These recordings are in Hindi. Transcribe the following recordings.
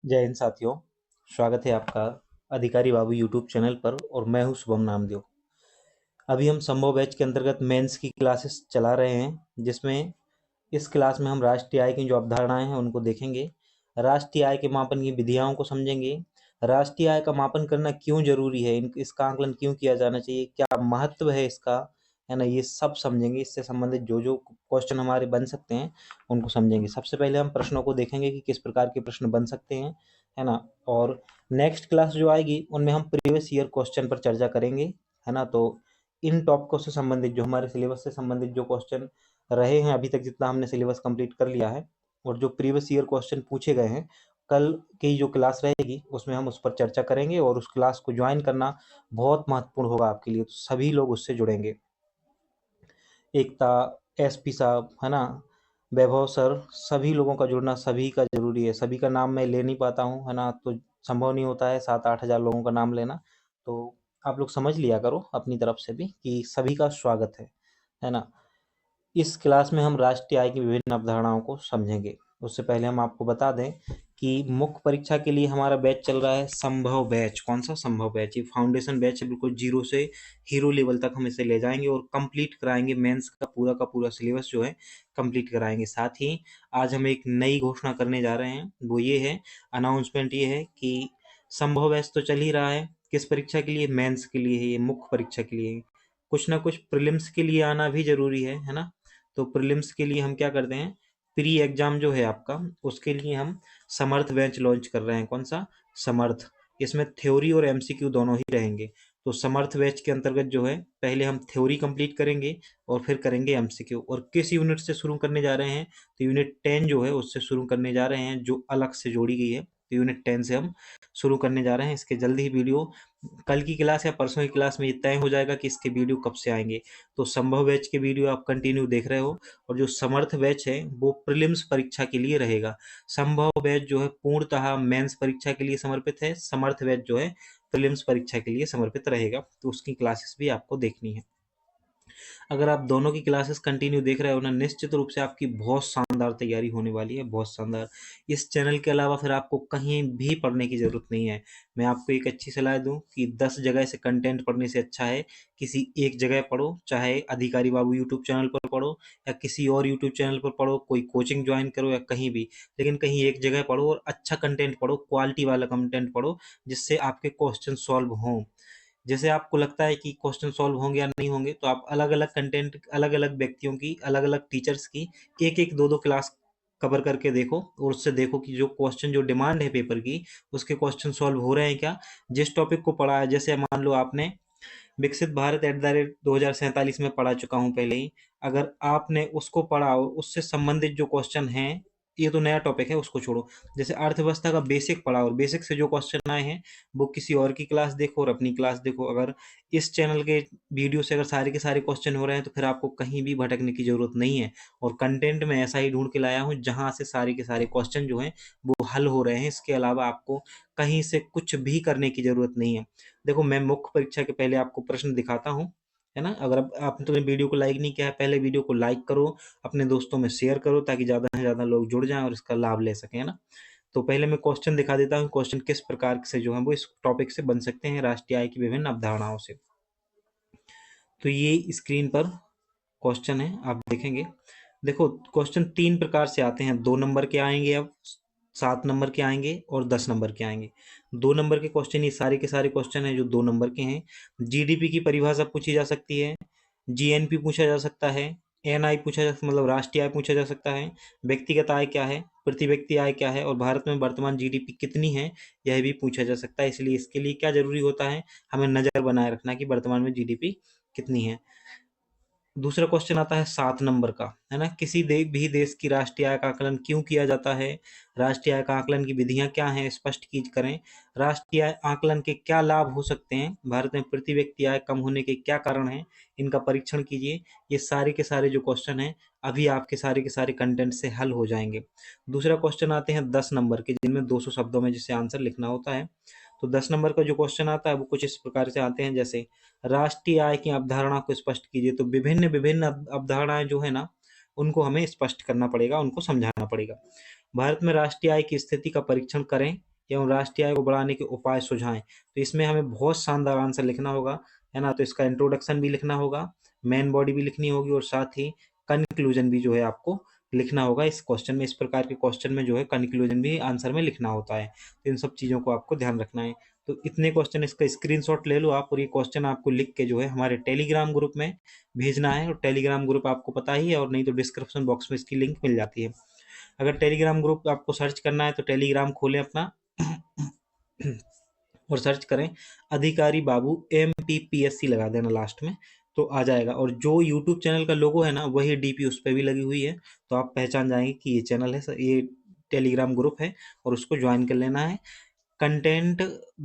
जय हिंद साथियों। स्वागत है आपका अधिकारी बाबू यूट्यूब चैनल पर और मैं हूं शुभम नामदेव। अभी हम संभव बैच के अंतर्गत मेंस की क्लासेस चला रहे हैं, जिसमें इस क्लास में हम राष्ट्रीय आय की जो अवधारणाएं हैं उनको देखेंगे, राष्ट्रीय आय के मापन की विधियाओं को समझेंगे, राष्ट्रीय आय का मापन करना क्यों जरूरी है, इसका आंकलन क्यों किया जाना चाहिए, क्या महत्व है इसका, है ना, ये सब समझेंगे। इससे संबंधित जो जो क्वेश्चन हमारे बन सकते हैं उनको समझेंगे। सबसे पहले हम प्रश्नों को देखेंगे कि किस प्रकार के प्रश्न बन सकते हैं, है ना। और नेक्स्ट क्लास जो आएगी उनमें हम प्रीवियस ईयर क्वेश्चन पर चर्चा करेंगे, है ना। तो इन टॉपिकों से संबंधित जो हमारे सिलेबस से संबंधित जो क्वेश्चन रहे हैं अभी तक, जितना हमने सिलेबस कंप्लीट कर लिया है, और जो प्रीवियस ईयर क्वेश्चन पूछे गए हैं, कल की जो क्लास रहेगी उसमें हम उस पर चर्चा करेंगे। और उस क्लास को ज्वाइन करना बहुत महत्वपूर्ण होगा आपके लिए, तो सभी लोग उससे जुड़ेंगे। एकता, एसपी साहब, है ना, वैभव सर, सभी लोगों का जुड़ना सभी का जरूरी है। सभी का नाम मैं ले नहीं पाता हूँ, है ना, तो संभव नहीं होता है 7-8 हज़ार लोगों का नाम लेना। तो आप लोग समझ लिया करो अपनी तरफ से भी कि सभी का स्वागत है ना। इस क्लास में हम राष्ट्रीय आय की विभिन्न अवधारणाओं को समझेंगे। उससे पहले हम आपको बता दें कि मुख्य परीक्षा के लिए हमारा बैच चल रहा है संभव बैच। कौन सा संभव बैच? ये फाउंडेशन बैच है, बिल्कुल जीरो से हीरो लेवल तक हम इसे ले जाएंगे और कंप्लीट कराएंगे। मेंस का पूरा सिलेबस जो है कंप्लीट कराएंगे। साथ ही आज हम एक नई घोषणा करने जा रहे हैं, वो ये है, अनाउंसमेंट ये है कि संभव बैच तो चल ही रहा है, किस परीक्षा के लिए? मेंस के लिए है, ये मुख्य परीक्षा के लिए। कुछ ना कुछ प्रीलिम्स के लिए आना भी जरूरी है ना। तो प्रीलिम्स के लिए हम क्या करते हैं, प्री एग्जाम जो है आपका, उसके लिए हम समर्थ बेंच लॉन्च कर रहे हैं। कौन सा? समर्थ। इसमें थ्योरी और एमसीक्यू दोनों ही रहेंगे। तो समर्थ बैच के अंतर्गत जो है, पहले हम थ्योरी कंप्लीट करेंगे और फिर करेंगे एमसीक्यू। और किस यूनिट से शुरू करने जा रहे हैं? तो यूनिट 10 जो है उससे शुरू करने जा रहे हैं, जो अलग से जोड़ी गई है। तो यूनिट 10 से हम शुरू करने जा रहे हैं। इसके जल्द ही वीडियो, कल की क्लास या परसों की क्लास में ये तय हो जाएगा कि इसके वीडियो कब से आएंगे। तो संभव बैच के वीडियो आप कंटिन्यू देख रहे हो, और जो समर्थ बैच है वो प्रीलिम्स परीक्षा के लिए रहेगा। संभव बैच जो है पूर्णतः मेंस परीक्षा के लिए समर्पित है, समर्थ बैच जो है प्रीलिम्स परीक्षा के लिए समर्पित रहेगा। तो उसकी क्लासेस भी आपको देखनी है। अगर आप दोनों की क्लासेस कंटिन्यू देख रहे हो ना, निश्चित रूप से आपकी बहुत शानदार तैयारी होने वाली है, बहुत शानदार। इस चैनल के अलावा फिर आपको कहीं भी पढ़ने की ज़रूरत नहीं है। मैं आपको एक अच्छी सलाह दूं कि 10 जगह से कंटेंट पढ़ने से अच्छा है किसी एक जगह पढ़ो, चाहे अधिकारी बाबू यूट्यूब चैनल पर पढ़ो या किसी और यूट्यूब चैनल पर पढ़ो, कोई कोचिंग ज्वाइन करो या कहीं भी, लेकिन कहीं एक जगह पढ़ो और अच्छा कंटेंट पढ़ो, क्वालिटी वाला कंटेंट पढ़ो, जिससे आपके क्वेश्चन सॉल्व हों। जैसे आपको लगता है कि क्वेश्चन सॉल्व होंगे या नहीं होंगे, तो आप अलग अलग कंटेंट, अलग अलग व्यक्तियों की, अलग अलग टीचर्स की एक एक दो दो क्लास कवर करके देखो, और उससे देखो कि जो क्वेश्चन, जो डिमांड है पेपर की, उसके क्वेश्चन सॉल्व हो रहे हैं क्या। जिस टॉपिक को पढ़ा है, जैसे मान लो आपने विकसित भारत @2047 में पढ़ा चुका हूँ पहले ही, अगर आपने उसको पढ़ा और उससे संबंधित जो क्वेश्चन हैं, ये तो नया टॉपिक है उसको छोड़ो, जैसे अर्थव्यवस्था का बेसिक पढ़ा और बेसिक से जो क्वेश्चन आए हैं वो किसी और की क्लास देखो और अपनी क्लास देखो। अगर इस चैनल के वीडियो से अगर सारे के सारे क्वेश्चन हो रहे हैं तो फिर आपको कहीं भी भटकने की जरूरत नहीं है। और कंटेंट में ऐसा ही ढूंढ के लाया हूँ जहां से सारे के सारे क्वेश्चन जो हैं वो हल हो रहे हैं। इसके अलावा आपको कहीं से कुछ भी करने की जरूरत नहीं है। देखो, मैं मुख्य परीक्षा के पहले आपको प्रश्न दिखाता हूँ, है ना। अगर आपने तो वीडियो को लाइक नहीं किया है, पहले वीडियो को लाइक करो, अपने दोस्तों में शेयर करो, ताकि ज़्यादा से ज़्यादा लोग जुड़ जाएं और इसका लाभ ले सकें, है ना। तो पहले मैं क्वेश्चन दिखा देता हूँ, क्वेश्चन किस प्रकार से जो है वो इस टॉपिक से बन सकते हैं, राष्ट्रीय आय की विभिन्न अवधारणाओं से। तो ये स्क्रीन पर क्वेश्चन है, आप देखेंगे। देखो, क्वेश्चन 3 प्रकार से आते हैं, 2 नंबर के आएंगे, अब 7 नंबर के आएंगे और 10 नंबर के आएंगे। 2 नंबर के क्वेश्चन, ये सारे के सारे क्वेश्चन हैं जो 2 नंबर के हैं। जीडीपी की परिभाषा पूछी जा सकती है, जीएनपी पूछा जा सकता है, एनआई पूछा जा, मतलब राष्ट्रीय आय पूछा जा सकता है, व्यक्तिगत आय क्या है, प्रति व्यक्ति आय क्या है, और भारत में वर्तमान जीडीपी कितनी है, यह भी पूछा जा सकता है। इसलिए इसके लिए क्या जरूरी होता है, हमें नजर बनाए रखना कि वर्तमान में जीडीपी कितनी है। दूसरा क्वेश्चन आता है 7 नंबर का, है ना, किसी भी देश की राष्ट्रीय आय का आकलन क्यों किया जाता है, राष्ट्रीय आय का आकलन की विधियां क्या हैं, स्पष्ट की करें, राष्ट्रीय आय आकलन के क्या लाभ हो सकते हैं, भारत में प्रति व्यक्ति आय कम होने के क्या कारण हैं, इनका परीक्षण कीजिए। ये सारे के सारे जो क्वेश्चन हैं अभी आपके सारे के सारे कंटेंट से हल हो जाएंगे। दूसरा क्वेश्चन आते हैं 10 नंबर के, जिनमें 200 शब्दों में जिसे आंसर लिखना होता है। तो 10 नंबर का जो क्वेश्चन आता है वो कुछ इस प्रकार से आते हैं, जैसे राष्ट्रीय आय की अवधारणा को स्पष्ट कीजिए। तो विभिन्न विभिन्न अवधारणाएं जो है ना, उनको हमें स्पष्ट करना पड़ेगा, उनको समझाना पड़ेगा। भारत में राष्ट्रीय आय की स्थिति का परीक्षण करें, एवं राष्ट्रीय आय को बढ़ाने के उपाय सुझाएं। तो इसमें हमें बहुत शानदार आंसर लिखना होगा, है ना। तो इसका इंट्रोडक्शन भी लिखना होगा, मेन बॉडी भी लिखनी होगी और साथ ही कंक्लूजन भी जो है आपको लिखना होगा इस क्वेश्चन में। इस प्रकार के क्वेश्चन में जो है कंक्लूजन भी आंसर में लिखना होता है। तो इन सब चीज़ों को आपको ध्यान रखना है। तो इतने क्वेश्चन, इसका स्क्रीनशॉट ले लो आप और ये क्वेश्चन आपको लिख के जो है हमारे टेलीग्राम ग्रुप में भेजना है। और टेलीग्राम ग्रुप आपको पता ही है, और नहीं तो डिस्क्रिप्शन बॉक्स में इसकी लिंक मिल जाती है। अगर टेलीग्राम ग्रुप आपको सर्च करना है तो टेलीग्राम खोलें अपना और सर्च करें अधिकारी बाबू MPPSC लगा देना लास्ट में, तो आ जाएगा। और जो यूट्यूब चैनल का लोगो है ना, वही डीपी उस पर भी लगी हुई है, तो आप पहचान जाएंगे कि ये चैनल है, ये टेलीग्राम ग्रुप है और उसको ज्वाइन कर लेना है। कंटेंट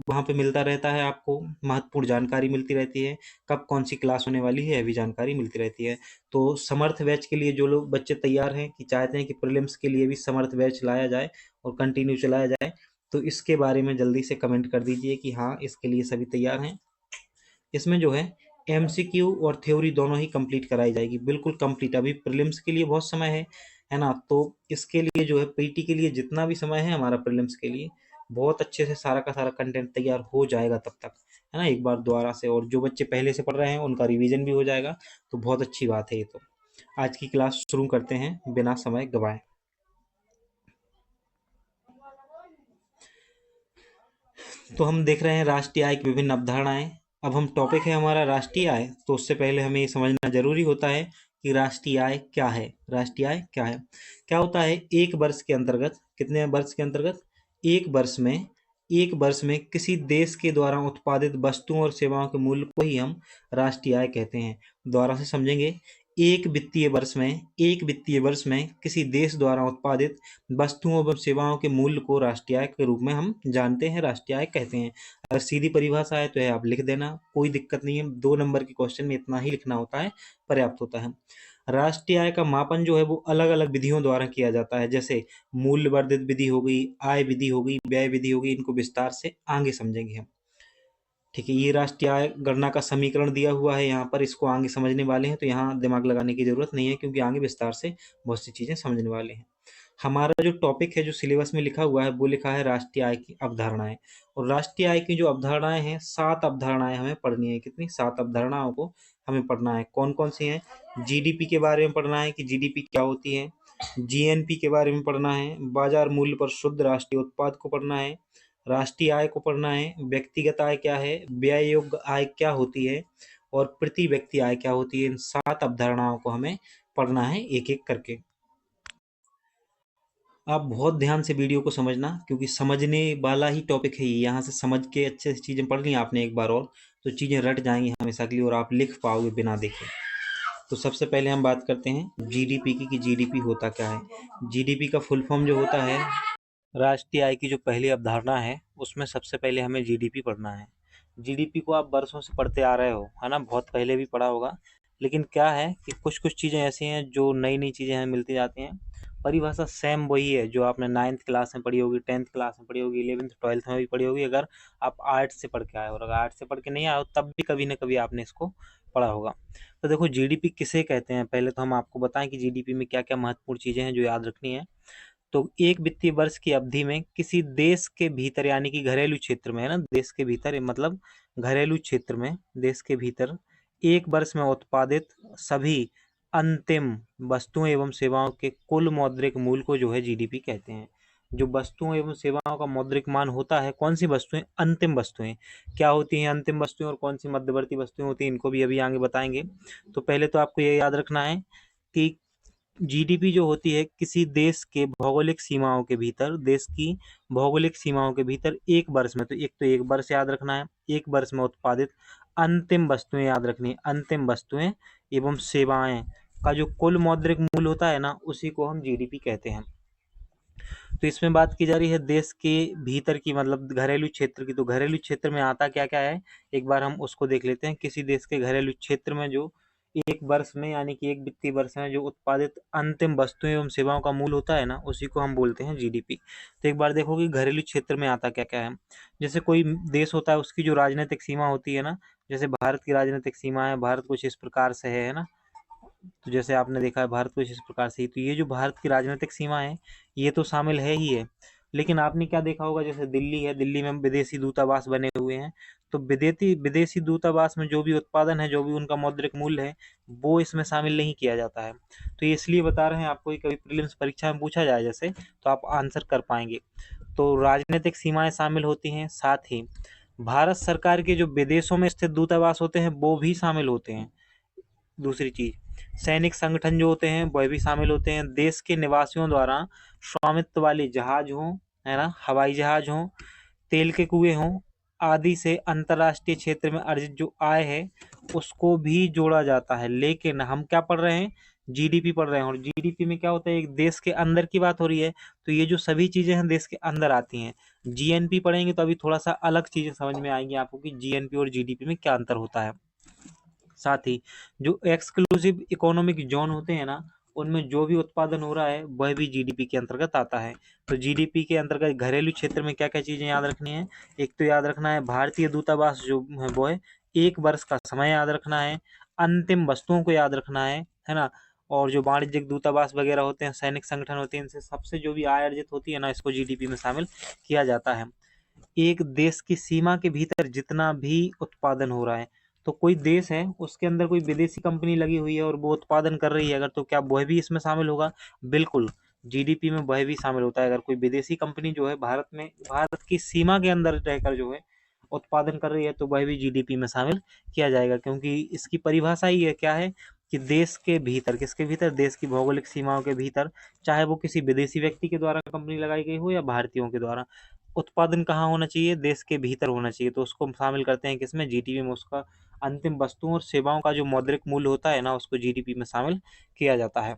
वहाँ पे मिलता रहता है, आपको महत्वपूर्ण जानकारी मिलती रहती है, कब कौन सी क्लास होने वाली है अभी जानकारी मिलती रहती है। तो समर्थ बैच के लिए जो लोग बच्चे तैयार हैं कि चाहते हैं कि प्रीलिम्स के लिए भी समर्थ बैच लाया जाए और कंटिन्यू चलाया जाए, तो इसके बारे में जल्दी से कमेंट कर दीजिए कि हाँ, इसके लिए सभी तैयार हैं। इसमें जो है MCQ और थ्योरी दोनों ही कंप्लीट कराई जाएगी, बिल्कुल कंप्लीट। अभी प्रीलिम्स के लिए बहुत समय है ना। तो इसके लिए जो है पीटी के लिए जितना भी समय है हमारा प्रीलिम्स के लिए, बहुत अच्छे से सारा का सारा कंटेंट तैयार हो जाएगा तब तक, है ना, एक बार दोबारा से। और जो बच्चे पहले से पढ़ रहे हैं उनका रिवीजन भी हो जाएगा, तो बहुत अच्छी बात है ये। तो आज की क्लास शुरू करते हैं बिना समय गवाए। तो हम देख रहे हैं राष्ट्रीय आय की विभिन्न अवधारणाएं। अब हम टॉपिक है हमारा राष्ट्रीय आय, तो उससे पहले हमें ये समझना जरूरी होता है कि राष्ट्रीय आय क्या है। राष्ट्रीय आय क्या है, क्या होता है? एक वर्ष के अंतर्गत, कितने वर्ष के अंतर्गत? एक वर्ष में किसी देश के द्वारा उत्पादित वस्तुओं और सेवाओं के मूल्य को ही हम राष्ट्रीय आय कहते हैं। दोबारा से समझेंगे। एक वित्तीय वर्ष में किसी देश द्वारा उत्पादित वस्तुओं एवं सेवाओं के मूल्य को राष्ट्रीय आय के रूप में हम जानते हैं, राष्ट्रीय आय कहते हैं। अगर सीधी परिभाषा है तो यह आप लिख देना, कोई दिक्कत नहीं है। 2 नंबर के क्वेश्चन में इतना ही लिखना होता है, पर्याप्त होता है। राष्ट्रीय आय का मापन जो है वो अलग अलग विधियों द्वारा किया जाता है, जैसे मूल्य वर्धित विधि हो गई, आय विधि हो गई, व्यय विधि हो गई। इनको विस्तार से आगे समझेंगे हम। ठीक है, ये राष्ट्रीय आय गणना का समीकरण दिया हुआ है यहाँ पर, इसको आगे समझने वाले हैं, तो यहाँ दिमाग लगाने की जरूरत नहीं है, क्योंकि आगे विस्तार से बहुत सी चीजें समझने वाले हैं। हमारा जो टॉपिक है, जो सिलेबस में लिखा हुआ है, वो लिखा है राष्ट्रीय आय की अवधारणाएं। और राष्ट्रीय आय की जो अवधारणाएं हैं, 7 अवधारणाएं हमें पढ़नी है। कितनी? 7 अवधारणाओं को हमें पढ़ना है। कौन कौन सी हैं? जीडीपी के बारे में पढ़ना है कि जीडीपी क्या होती है, जीएनपी के बारे में पढ़ना है, बाजार मूल्य पर शुद्ध राष्ट्रीय उत्पाद को पढ़ना है, राष्ट्रीय आय को पढ़ना है, व्यक्तिगत आय क्या है, व्यय योग्य आय क्या होती है, और प्रति व्यक्ति आय क्या होती है। इन 7 अवधारणाओं को हमें पढ़ना है एक एक करके। आप बहुत ध्यान से वीडियो को समझना, क्योंकि समझने वाला ही टॉपिक है ये। यहाँ से समझ के अच्छे से चीज़ें पढ़ ली आपने एक बार और, तो चीज़ें रट जाएंगी हमेशा के लिए और आप लिख पाओगे बिना देखे। तो सबसे पहले हम बात करते हैं जीडीपी की, कि जीडीपी होता क्या है। जीडीपी का फुल फॉर्म जो होता है, राष्ट्रीय आय की जो पहली अवधारणा है, उसमें सबसे पहले हमें जीडीपी पढ़ना है। जीडीपी को आप बरसों से पढ़ते आ रहे हो, है ना, बहुत पहले भी पढ़ा होगा। लेकिन क्या है कि कुछ कुछ चीज़ें ऐसी हैं जो नई नई चीज़ें हमें मिलती जाती हैं। परिभाषा सेम वही है जो आपने 9th क्लास में पढ़ी होगी, 10th क्लास में पढ़ी होगी, 11th 12th में भी पढ़ी होगी, अगर आप आर्ट्स से पढ़ के आए हो। और अगर आर्ट्स से पढ़ के नहीं आए हो, तब भी कभी ना कभी आपने इसको पढ़ा होगा। तो देखो, जीडीपी किसे कहते हैं, पहले तो हम आपको बताएं कि जीडीपी में क्या क्या महत्वपूर्ण चीज़ें हैं जो याद रखनी है। तो एक वित्तीय वर्ष की अवधि में किसी देश के भीतर, यानी कि घरेलू क्षेत्र में, है ना, देश के भीतर मतलब घरेलू क्षेत्र में, देश के भीतर एक वर्ष में उत्पादित सभी अंतिम वस्तुओं एवं सेवाओं के कुल मौद्रिक मूल्य को जो है जीडीपी कहते हैं। जो वस्तुओं एवं सेवाओं का मौद्रिक मान होता है, कौन सी वस्तुएं? अंतिम वस्तुएं। क्या होती हैं अंतिम वस्तुएं और कौन सी मध्यवर्ती वस्तुएं होती हैं, इनको भी अभी आगे बताएंगे। तो पहले तो आपको ये याद रखना है कि जीडीपी जो होती है किसी देश के भौगोलिक सीमाओं के भीतर, देश की भौगोलिक सीमाओं के भीतर एक वर्ष में, तो एक वर्ष याद रखना है, एक वर्ष में उत्पादित अंतिम वस्तुएं याद रखनी है। अंतिम वस्तुएं एवं सेवाएं का जो कुल मौद्रिक मूल्य होता है ना, उसी को हम जीडीपी कहते हैं। तो इसमें बात की जा रही है देश के भीतर की, मतलब घरेलू क्षेत्र की। तो घरेलू क्षेत्र में आता क्या क्या है, एक बार हम उसको देख लेते हैं। किसी देश के घरेलू क्षेत्र में जो एक वर्ष में, यानी कि एक वित्तीय वर्ष में जो उत्पादित अंतिम वस्तुएं एवं सेवाओं का मूल्य होता है ना, उसी को हम बोलते हैं जीडीपी। तो एक बार देखो कि घरेलू क्षेत्र में आता क्या क्या है। जैसे कोई देश होता है, उसकी जो राजनीतिक सीमा होती है ना, जैसे भारत की राजनीतिक सीमा है, भारत कुछ इस प्रकार से है ना। तो जैसे आपने देखा है भारत कुछ इस प्रकार से ही। तो ये जो भारत की राजनीतिक सीमा है, ये तो शामिल है ही है। लेकिन आपने क्या देखा होगा, जैसे दिल्ली है, दिल्ली में विदेशी दूतावास बने हुए हैं, तो विदेशी विदेशी दूतावास में जो भी उत्पादन है, जो भी उनका मौद्रिक मूल्य है, वो इसमें शामिल नहीं किया जाता है। तो ये इसलिए बता रहे हैं आपको कि कभी प्रीलिम्स परीक्षा में पूछा जाए जैसे, तो आप आंसर कर पाएंगे। तो राजनीतिक सीमाएं शामिल होती हैं, साथ ही भारत सरकार के जो विदेशों में स्थित दूतावास होते हैं वो भी शामिल होते हैं। दूसरी चीज, सैनिक संगठन जो होते हैं वह भी शामिल होते हैं। देश के निवासियों द्वारा स्वामित्व वाले जहाज हों, है ना, हवाई जहाज हों, तेल के कुएं हों आदि से अंतर्राष्ट्रीय क्षेत्र में अर्जित जो आय है उसको भी जोड़ा जाता है। लेकिन हम क्या पढ़ रहे हैं, जीडीपी पढ़ रहे हैं, और जीडीपी में क्या होता है, एक देश के अंदर की बात हो रही है, तो ये जो सभी चीजें हैं देश के अंदर आती हैं। जीएनपी पढ़ेंगे तो अभी थोड़ा सा अलग चीजें समझ में आएंगी आपको कि जीएनपी और जीडीपी में क्या अंतर होता है। साथ ही जो एक्सक्लूसिव इकोनॉमिक जोन होते हैं ना, उनमें जो भी उत्पादन हो रहा है वह भी जीडीपी के अंतर्गत आता है। तो जीडीपी के अंतर्गत घरेलू क्षेत्र में क्या क्या चीजें याद रखनी है, एक तो याद रखना है भारतीय दूतावास जो है वो है, 1 वर्ष का समय याद रखना है, अंतिम वस्तुओं को याद रखना है ना, और जो वाणिज्यिक दूतावास वगैरह होते हैं, सैनिक संगठन होते हैं, इनसे सबसे जो भी आय अर्जित होती है ना, इसको जीडीपी में शामिल किया जाता है। एक देश की सीमा के भीतर जितना भी उत्पादन हो रहा है, तो कोई देश है उसके अंदर कोई विदेशी कंपनी लगी हुई है और वो उत्पादन कर रही है अगर, तो क्या वह भी इसमें शामिल होगा? बिल्कुल, जीडीपी में वह भी शामिल होता है। अगर कोई विदेशी कंपनी जो है भारत में, भारत की सीमा के अंदर रहकर जो है उत्पादन कर रही है, तो वह भी जीडीपी में शामिल किया जाएगा, क्योंकि इसकी परिभाषा ही है क्या है कि देश के भीतर, किसके भीतर, देश की भौगोलिक सीमाओं के भीतर, चाहे वो किसी विदेशी व्यक्ति के द्वारा कंपनी लगाई गई हो या भारतीयों के द्वारा, उत्पादन कहाँ होना चाहिए, देश के भीतर होना चाहिए। तो उसको हम शामिल करते हैं किसमें, जीडीपी में। उसका अंतिम वस्तुओं और सेवाओं का जो मौद्रिक मूल्य होता है ना, उसको जीडीपी में शामिल किया जाता है।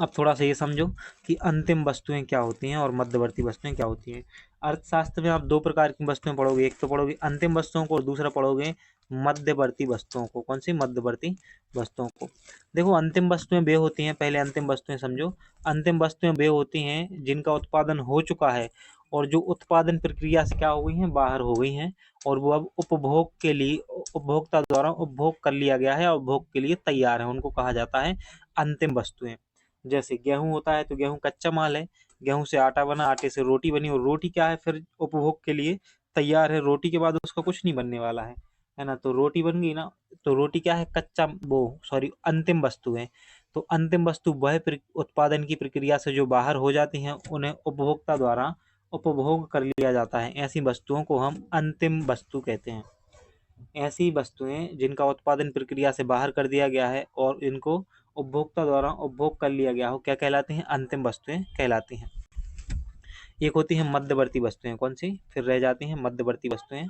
अब थोड़ा सा ये समझो कि अंतिम वस्तुएं क्या होती हैं और मध्यवर्ती वस्तुएं क्या होती हैं। अर्थशास्त्र में आप 2 प्रकार की वस्तुएं पढ़ोगे, एक तो पढ़ोगे अंतिम वस्तुओं को और दूसरा पढ़ोगे मध्यवर्ती वस्तुओं को। कौन सी? मध्यवर्ती वस्तुओं को। देखो, अंतिम वस्तुएं वे होती हैं, पहले अंतिम वस्तुएं समझो। अंतिम वस्तुएं वे होती हैं जिनका उत्पादन हो चुका है और जो उत्पादन प्रक्रिया से क्या हो गई हैं, बाहर हो गई हैं, और वो अब उपभोग के लिए, उपभोक्ता द्वारा उपभोग कर लिया गया है और उपभोग के लिए तैयार है, उनको कहा जाता है अंतिम वस्तुएं। जैसे गेहूं होता है तो गेहूं कच्चा माल है, गेहूं से आटा बना, आटे से रोटी बनी, और रोटी क्या है, फिर उपभोग के लिए तैयार है। रोटी के बाद उसका कुछ नहीं बनने वाला है ना, तो रोटी बन गई ना, तो रोटी क्या है, कच्चा, वो सॉरी, अंतिम वस्तु है। तो अंतिम वस्तु वह उत्पादन की प्रक्रिया से जो बाहर हो जाती हैं, उन्हें उपभोक्ता द्वारा उपभोग कर लिया जाता है। ऐसी वस्तुओं को हम अंतिम वस्तु कहते हैं। ऐसी वस्तुएं जिनका उत्पादन प्रक्रिया से बाहर कर दिया गया है और इनको उपभोक्ता द्वारा उपभोग कर लिया गया हो, क्या कहलाती हैं, अंतिम वस्तुएं कहलाती हैं। एक होती हैं मध्यवर्ती वस्तुएं, कौन सी फिर रह जाती हैं, मध्यवर्ती वस्तुएं।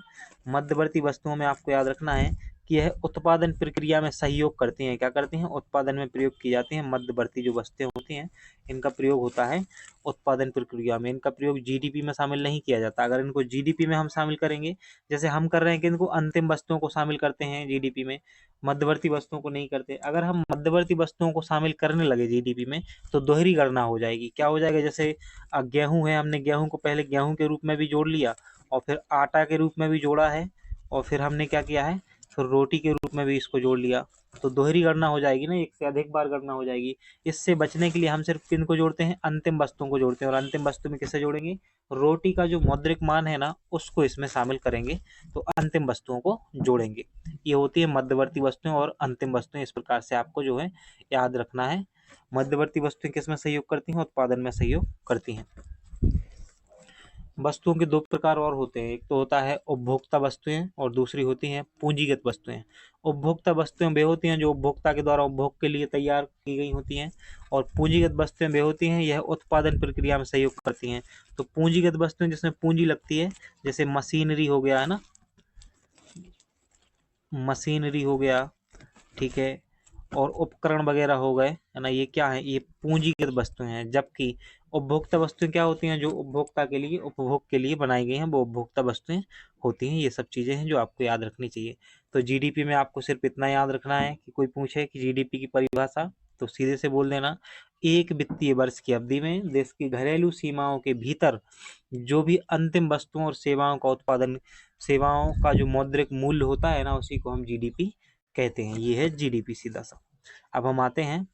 मध्यवर्ती वस्तुओं में आपको याद रखना है कि यह उत्पादन प्रक्रिया में सहयोग करती हैं। क्या करती हैं? उत्पादन में प्रयोग की जाती हैं। मध्यवर्ती जो वस्तुएं होती हैं, इनका प्रयोग होता है उत्पादन प्रक्रिया में। इनका प्रयोग जीडीपी में शामिल नहीं किया जाता। अगर इनको जीडीपी में हम शामिल करेंगे, जैसे हम कर रहे हैं कि इनको अंतिम वस्तुओं को शामिल करते हैं जीडीपी में, मध्यवर्ती वस्तुओं को नहीं करते। अगर हम मध्यवर्ती वस्तुओं को शामिल करने लगे जीडीपी में, तो दोहरी गणना हो जाएगी। क्या हो जाएगा? जैसे गेहूं है, हमने गेहूं को पहले गेहूं के रूप में भी जोड़ लिया और फिर आटा के रूप में भी जोड़ा है, और फिर हमने क्या किया है, फिर रोटी के रूप में भी इसको जोड़ लिया, तो दोहरी गणना हो जाएगी ना, एक से अधिक बार गणना हो जाएगी। इससे बचने के लिए हम सिर्फ किन को जोड़ते हैं, अंतिम वस्तुओं को जोड़ते हैं। और अंतिम वस्तु में किसे जोड़ेंगे? रोटी का जो मौद्रिक मान है ना, उसको इसमें शामिल करेंगे, तो अंतिम वस्तुओं को जोड़ेंगे। ये होती है मध्यवर्ती वस्तुएं और अंतिम वस्तुएं। इस प्रकार से आपको जो है याद रखना है। मध्यवर्ती वस्तुएं किसमें सहयोग करती हैं? उत्पादन में सहयोग करती हैं। वस्तुओं के 2 प्रकार और होते हैं, एक तो होता है उपभोक्ता वस्तुएं और दूसरी होती हैं पूंजीगत वस्तुएं। उपभोक्ता वस्तुएं वे होती हैं जो उपभोक्ता के द्वारा उपभोग के लिए तैयार की गई होती हैं, और पूंजीगत वस्तुएं वे होती हैं यह उत्पादन प्रक्रिया में सहयोग करती हैं। तो पूंजीगत वस्तुएं जिसमें पूंजी लगती है, जैसे मशीनरी हो गया, है ना, मशीनरी हो गया, ठीक है, और उपकरण वगैरह हो गए, है ना, ये क्या है, ये पूंजीगत वस्तुएं हैं। जबकि उपभोक्ता वस्तुएं क्या होती हैं? जो उपभोक्ता के लिए, उपभोग के लिए बनाई गई हैं, वो उपभोक्ता वस्तुएं होती हैं। ये सब चीजें हैं जो आपको याद रखनी चाहिए। तो जीडीपी में आपको सिर्फ इतना याद रखना है कि कोई पूछे कि जीडीपी की परिभाषा, तो सीधे से बोल देना, एक वित्तीय वर्ष की अवधि में देश की घरेलू सीमाओं के भीतर जो भी अंतिम वस्तुओं और सेवाओं का उत्पादन, सेवाओं का जो मौद्रिक मूल्य होता है ना, उसी को हम जीडीपी कहते हैं। ये है जीडीपी सीधा सा। अब हम आते हैं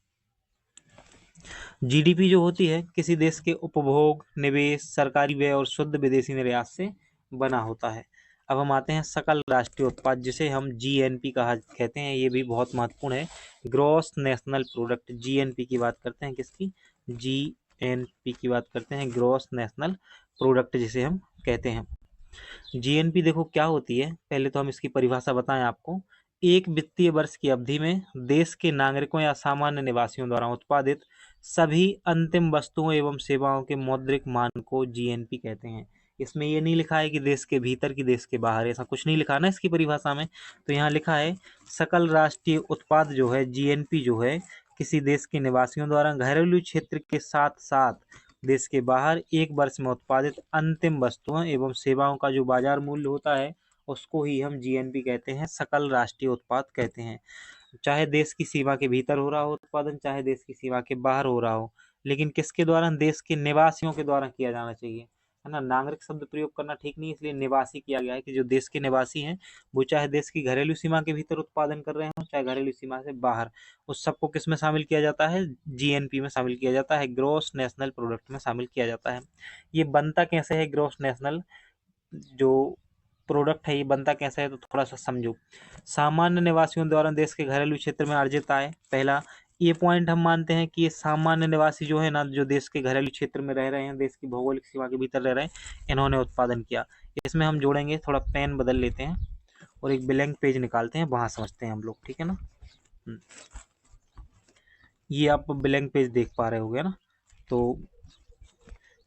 जीडीपी जो होती है किसी देश के उपभोग, निवेश, सरकारी व्यय और शुद्ध विदेशी निर्यात से बना होता है। अब हम आते हैं सकल राष्ट्रीय उत्पाद, जिसे हम जीएनपी कहा कहते हैं। ये भी बहुत महत्वपूर्ण है। ग्रॉस नेशनल प्रोडक्ट, जीएनपी की बात करते हैं। किसकी? जीएनपी की बात करते हैं, ग्रॉस नेशनल प्रोडक्ट जिसे हम कहते हैं। जीएनपी देखो क्या होती है, पहले तो हम इसकी परिभाषा बताएं आपको। एक वित्तीय वर्ष की अवधि में देश के नागरिकों या सामान्य निवासियों द्वारा उत्पादित सभी अंतिम वस्तुओं एवं सेवाओं के मौद्रिक मान को जीएनपी कहते हैं। इसमें ये नहीं लिखा है कि देश के भीतर की देश के बाहर, ऐसा कुछ नहीं लिखा ना इसकी परिभाषा में। तो यहाँ लिखा है सकल राष्ट्रीय उत्पाद जो है जीएनपी जो है किसी देश के निवासियों द्वारा घरेलू क्षेत्र के साथ साथ देश के बाहर एक वर्ष में उत्पादित अंतिम वस्तुओं एवं सेवाओं का जो बाजार मूल्य होता है उसको ही हम जीएनपी कहते हैं, सकल राष्ट्रीय उत्पाद कहते हैं। चाहे देश की सीमा के भीतर हो रहा हो उत्पादन, चाहे देश की सीमा के बाहर हो रहा हो, लेकिन किसके द्वारा? देश के निवासियों के द्वारा किया जाना चाहिए, है ना। नागरिक शब्द प्रयोग करना ठीक नहीं, इसलिए निवासी किया गया है कि जो देश के निवासी हैं वो चाहे देश की घरेलू सीमा के भीतर उत्पादन कर रहे हो, चाहे घरेलू सीमा से बाहर, उस सबको किस में शामिल किया जाता है? जीएनपी में शामिल किया जाता है, ग्रॉस नेशनल प्रोडक्ट में शामिल किया जाता है। ये बनता कैसे है ग्रॉस नेशनल जो प्रोडक्ट है, ये बनता कैसा है तो थोड़ा सा समझो। सामान्य निवासियों द्वारा देश के घरेलू क्षेत्र में अर्जित आय, पहला ये पॉइंट हम मानते हैं कि ये सामान्य निवासी जो है ना, जो देश के घरेलू क्षेत्र में रह रहे हैं, देश की भौगोलिक सीमा के भीतर रह रहे हैं, इन्होंने उत्पादन किया। इसमें हम जोड़ेंगे, थोड़ा पेन बदल लेते हैं और एक ब्लैंक पेज निकालते हैं, वहां समझते हैं हम लोग, ठीक है ना। ये आप ब्लैंक पेज देख पा रहे होगे ना। तो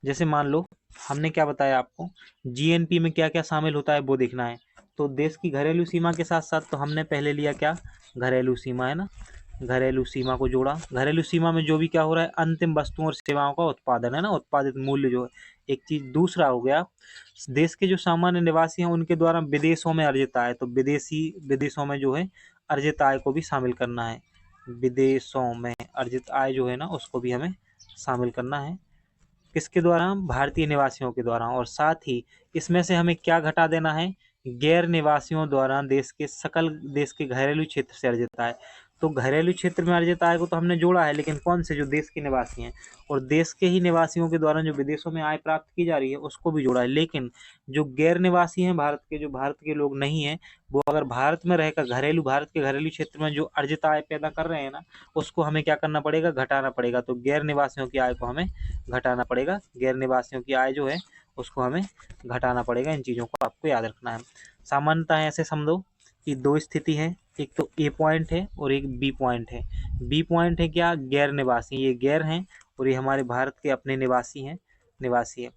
जैसे मान लो हमने क्या बताया आपको, जीएनपी में क्या क्या शामिल होता है वो देखना है। तो देश की घरेलू सीमा के साथ साथ तो हमने पहले लिया क्या? घरेलू सीमा, है ना। घरेलू सीमा को जोड़ा, घरेलू सीमा में जो भी क्या हो रहा है, अंतिम वस्तुओं और सेवाओं का उत्पादन, है ना, उत्पादित मूल्य जो है एक चीज। दूसरा हो गया देश के जो सामान्य निवासी हैं उनके द्वारा विदेशों में अर्जित आय, तो विदेशों में जो है अर्जित आय को भी शामिल करना है। विदेशों में अर्जित आय जो है ना उसको भी हमें शामिल करना है। किसके द्वारा? भारतीय निवासियों के द्वारा। और साथ ही इसमें से हमें क्या घटा देना है? गैर निवासियों द्वारा देश के घरेलू क्षेत्र से अर्जित आय। तो घरेलू क्षेत्र में अर्जित आय को तो हमने जोड़ा है, लेकिन कौन से? जो देश के निवासी हैं, और देश के ही निवासियों के द्वारा जो विदेशों में आय प्राप्त की जा रही है उसको भी जोड़ा है। लेकिन जो गैर निवासी हैं भारत के, जो भारत के लोग नहीं हैं, वो अगर भारत में रहकर भारत के घरेलू क्षेत्र में जो अर्जित आय पैदा कर रहे हैं ना, उसको हमें क्या करना पड़ेगा? घटाना पड़ेगा। तो गैर निवासियों की आय को हमें घटाना पड़ेगा, गैर निवासियों की आय जो है उसको हमें घटाना पड़ेगा। इन चीज़ों को आपको याद रखना है। सामान्यतः ऐसे समझो कि दो स्थिति है, एक तो ए पॉइंट है और एक बी पॉइंट है। बी पॉइंट है क्या? गैर निवासी, ये गैर हैं और ये हमारे भारत के अपने निवासी हैं, निवासी है।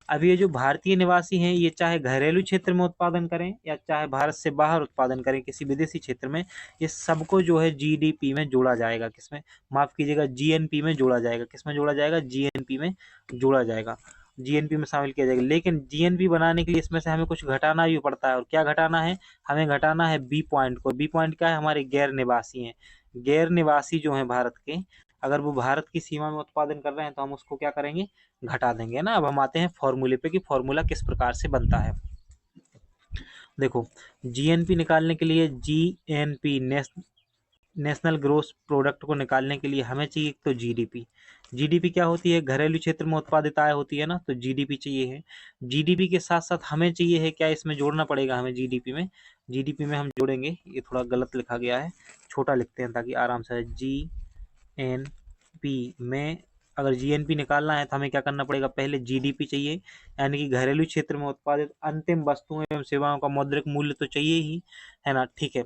अब ये जो भारतीय निवासी हैं ये चाहे घरेलू क्षेत्र में उत्पादन करें या चाहे भारत से बाहर उत्पादन करें किसी विदेशी क्षेत्र में, ये सबको जो है जीडीपी में जोड़ा जाएगा। किसमें? माफ कीजिएगा, जीएनपी में जोड़ा जाएगा। किसमें जोड़ा जाएगा? जीएनपी में जोड़ा जाएगा, जीएनपी में शामिल किया जाएगा। लेकिन जीएनपी बनाने के लिए इसमें से हमें कुछ घटाना भी पड़ता है। और क्या घटाना है? हमें घटाना है बी पॉइंट को। बी पॉइंट क्या है? हमारे गैर निवासी हैं। गैर निवासी जो हैं भारत के, अगर वो भारत की सीमा में उत्पादन कर रहे हैं तो हम उसको क्या करेंगे? घटा देंगे ना। अब हम आते हैं फॉर्मूले पे कि फॉर्मूला किस प्रकार से बनता है। देखो, जीएनपी निकालने के लिए, जीएनपी नेशनल ग्रोस प्रोडक्ट को निकालने के लिए हमें चाहिए तो जीडीपी। जीडीपी क्या होती है? घरेलू क्षेत्र में उत्पादित आय होती है ना, तो जीडीपी चाहिए है। जीडीपी के साथ साथ हमें चाहिए है क्या? इसमें जोड़ना पड़ेगा हमें जीडीपी में। जीडीपी में हम जोड़ेंगे, ये थोड़ा गलत लिखा गया है, छोटा लिखते हैं ताकि आराम से। जीएनपी में अगर जीएनपी निकालना है तो हमें क्या करना पड़ेगा? पहले जीडीपी चाहिए, यानी कि घरेलू क्षेत्र में उत्पादित अंतिम वस्तुओं एवं सेवाओं का मौद्रिक मूल्य तो चाहिए ही, है ना। ठीक है,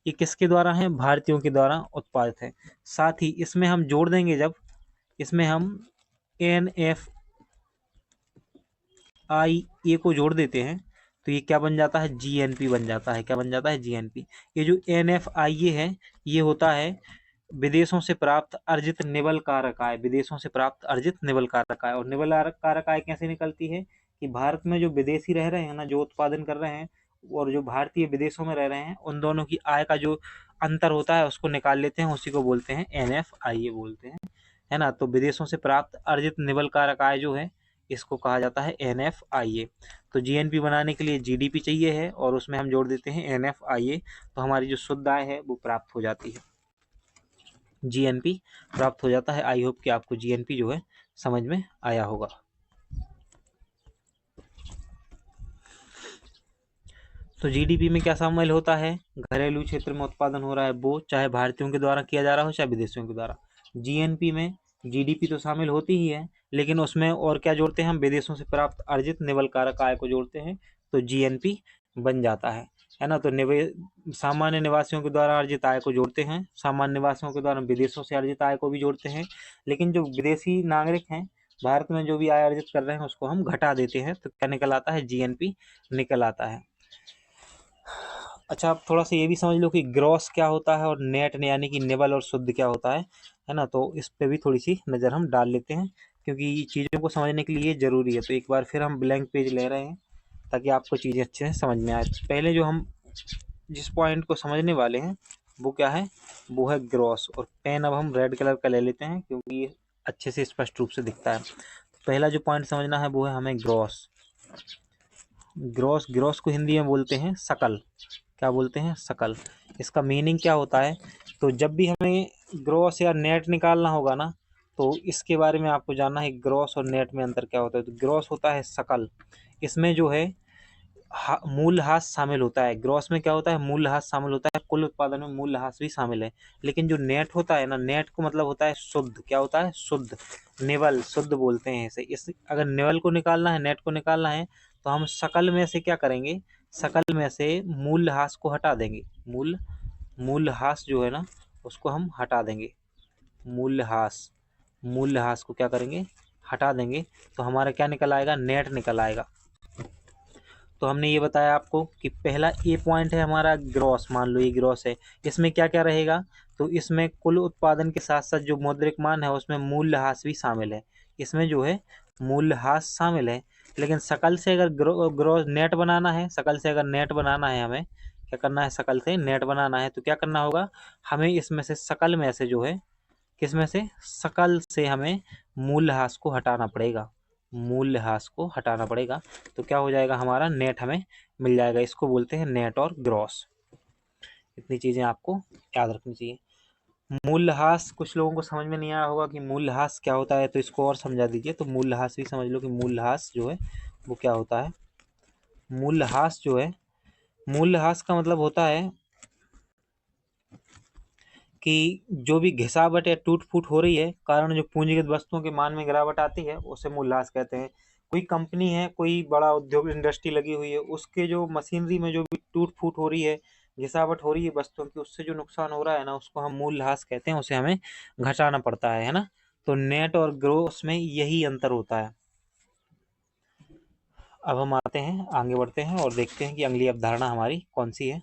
ये किसके द्वारा है? भारतीयों के द्वारा उत्पादित है। साथ ही इसमें हम जोड़ देंगे, जब इसमें हम NFIA को जोड़ देते हैं तो ये क्या बन जाता है? जीएनपी बन जाता है। क्या बन जाता है? जीएनपी। ये जो NFIA है ये होता है विदेशों से प्राप्त अर्जित निवल कारक आय। विदेशों से प्राप्त अर्जित निवल कारक आय। और निवल कारक आय कैसे निकलती है? कि भारत में जो विदेशी रह रहे हैं ना, जो उत्पादन कर रहे हैं, और जो भारतीय विदेशों में रह रहे हैं, उन दोनों की आय का जो अंतर होता है उसको निकाल लेते हैं, उसी को बोलते हैं NFIA बोलते हैं, है ना। तो विदेशों से प्राप्त अर्जित निवल कारक आय जो है इसको कहा जाता है NFIA। तो जीएनपी बनाने के लिए जीडीपी चाहिए है और उसमें हम जोड़ देते हैं NFIA, तो हमारी जो शुद्ध आय है वो प्राप्त हो जाती है। जीएनपी प्राप्त हो जाता है। आई होप कि आपको जीएनपी जो है समझ में आया होगा। तो जीडीपी में क्या शामिल होता है? घरेलू क्षेत्र में उत्पादन हो रहा है वो, चाहे भारतीयों के द्वारा किया जा रहा हो चाहे विदेशियों के द्वारा। जीएनपी में जीडीपी तो शामिल होती ही है, लेकिन उसमें और क्या जोड़ते हैं हम? विदेशों से प्राप्त अर्जित निवल कारक आय को जोड़ते हैं, तो जीएनपी बन जाता है ना। तो सामान्य निवासियों के द्वारा अर्जित आय को जोड़ते हैं, सामान्य निवासियों के द्वारा विदेशों से अर्जित आय को भी जोड़ते हैं, लेकिन जो विदेशी नागरिक हैं भारत में जो भी आय अर्जित कर रहे हैं उसको हम घटा देते हैं, तो क्या निकल आता है? जीएनपी निकल आता है। अच्छा, आप थोड़ा सा ये भी समझ लो कि ग्रॉस क्या होता है और नेट यानी कि निवल और शुद्ध क्या होता है ना। तो इस पे भी थोड़ी सी नज़र हम डाल लेते हैं, क्योंकि चीज़ों को समझने के लिए ये ज़रूरी है। तो एक बार फिर हम ब्लैंक पेज ले रहे हैं ताकि आपको चीज़ें अच्छे से समझ में आए। पहले जो हम जिस पॉइंट को समझने वाले हैं वो क्या है? वो है ग्रॉस। और पेन अब हम रेड कलर का ले लेते हैं क्योंकि ये अच्छे से स्पष्ट रूप से दिखता है। तो पहला जो पॉइंट समझना है वो है हमें ग्रॉस। ग्रॉस को हिंदी में बोलते हैं सकल। क्या बोलते हैं? सकल। इसका मीनिंग क्या होता है? तो जब भी हमें ग्रॉस या नेट निकालना होगा ना, तो इसके बारे में आपको जानना है ग्रॉस और नेट में अंतर क्या होता है। तो ग्रॉस होता है सकल, इसमें जो है मूल्यह्रास शामिल होता है। ग्रॉस में क्या होता है? मूल्यह्रास शामिल होता है, कुल उत्पादन में मूल्यह्रास भी शामिल है। लेकिन जो नेट होता है ना, नेट को मतलब होता है शुद्ध। क्या होता है? शुद्ध। निवल, शुद्ध बोलते हैं इसे। अगर निवल को निकालना है, नेट को निकालना है, तो हम सकल में से क्या करेंगे? सकल में से मूल्यह्रास को हटा देंगे। मूल्यह्रास जो है ना उसको हम हटा देंगे। मूल्यह्रास को क्या करेंगे? हटा देंगे। तो हमारा क्या निकल आएगा? नेट निकल आएगा। तो हमने ये बताया आपको कि पहला ए पॉइंट है हमारा ग्रॉस। मान लो ये ग्रॉस है, इसमें क्या क्या रहेगा? तो इसमें कुल उत्पादन के साथ साथ जो मौद्रिक मान है उसमें मूल्यह्रास भी शामिल है। इसमें जो है मूल्यह्रास शामिल है। लेकिन सकल से अगर ग्रॉस नेट बनाना है, सकल से अगर नेट बनाना है, हमें क्या करना है? सकल से नेट बनाना है तो क्या करना होगा? हमें इसमें से सकल में से जो है, किसमें से? सकल से हमें मूल्यह्रास को हटाना पड़ेगा। मूल्यह्रास को हटाना पड़ेगा तो क्या हो जाएगा? हमारा नेट हमें मिल जाएगा। इसको बोलते हैं नेट और ग्रॉस। इतनी चीज़ें आपको याद रखनी चाहिए। मूल्यह्रास कुछ लोगों को समझ में नहीं आया होगा कि मूल्यह्रास क्या होता है, तो इसको और समझा दीजिए। तो मूल्यह्रास भी समझ लो कि मूल्यह्रास जो है वो क्या होता है। मूल्यह्रास जो है, मूल्यह्रास का मतलब होता है कि जो भी घिसावट या टूट फूट हो रही है कारण जो पूंजीगत वस्तुओं के मान में गिरावट आती है उसे मूल्यह्रास कहते हैं। कोई कंपनी है, कोई बड़ा उद्योग इंडस्ट्री लगी हुई है, उसके जो मशीनरी में जो भी टूट फूट हो रही है, घिसावट हो रही है वस्तुओं की, उससे जो नुकसान हो रहा है ना उसको हम मूल्यह्रास कहते हैं, उसे हमें घटाना पड़ता है ना। तो नेट और ग्रोस में यही अंतर होता है। अब हम आते हैं, आगे बढ़ते हैं और देखते हैं कि अगली अवधारणा हमारी कौन सी है।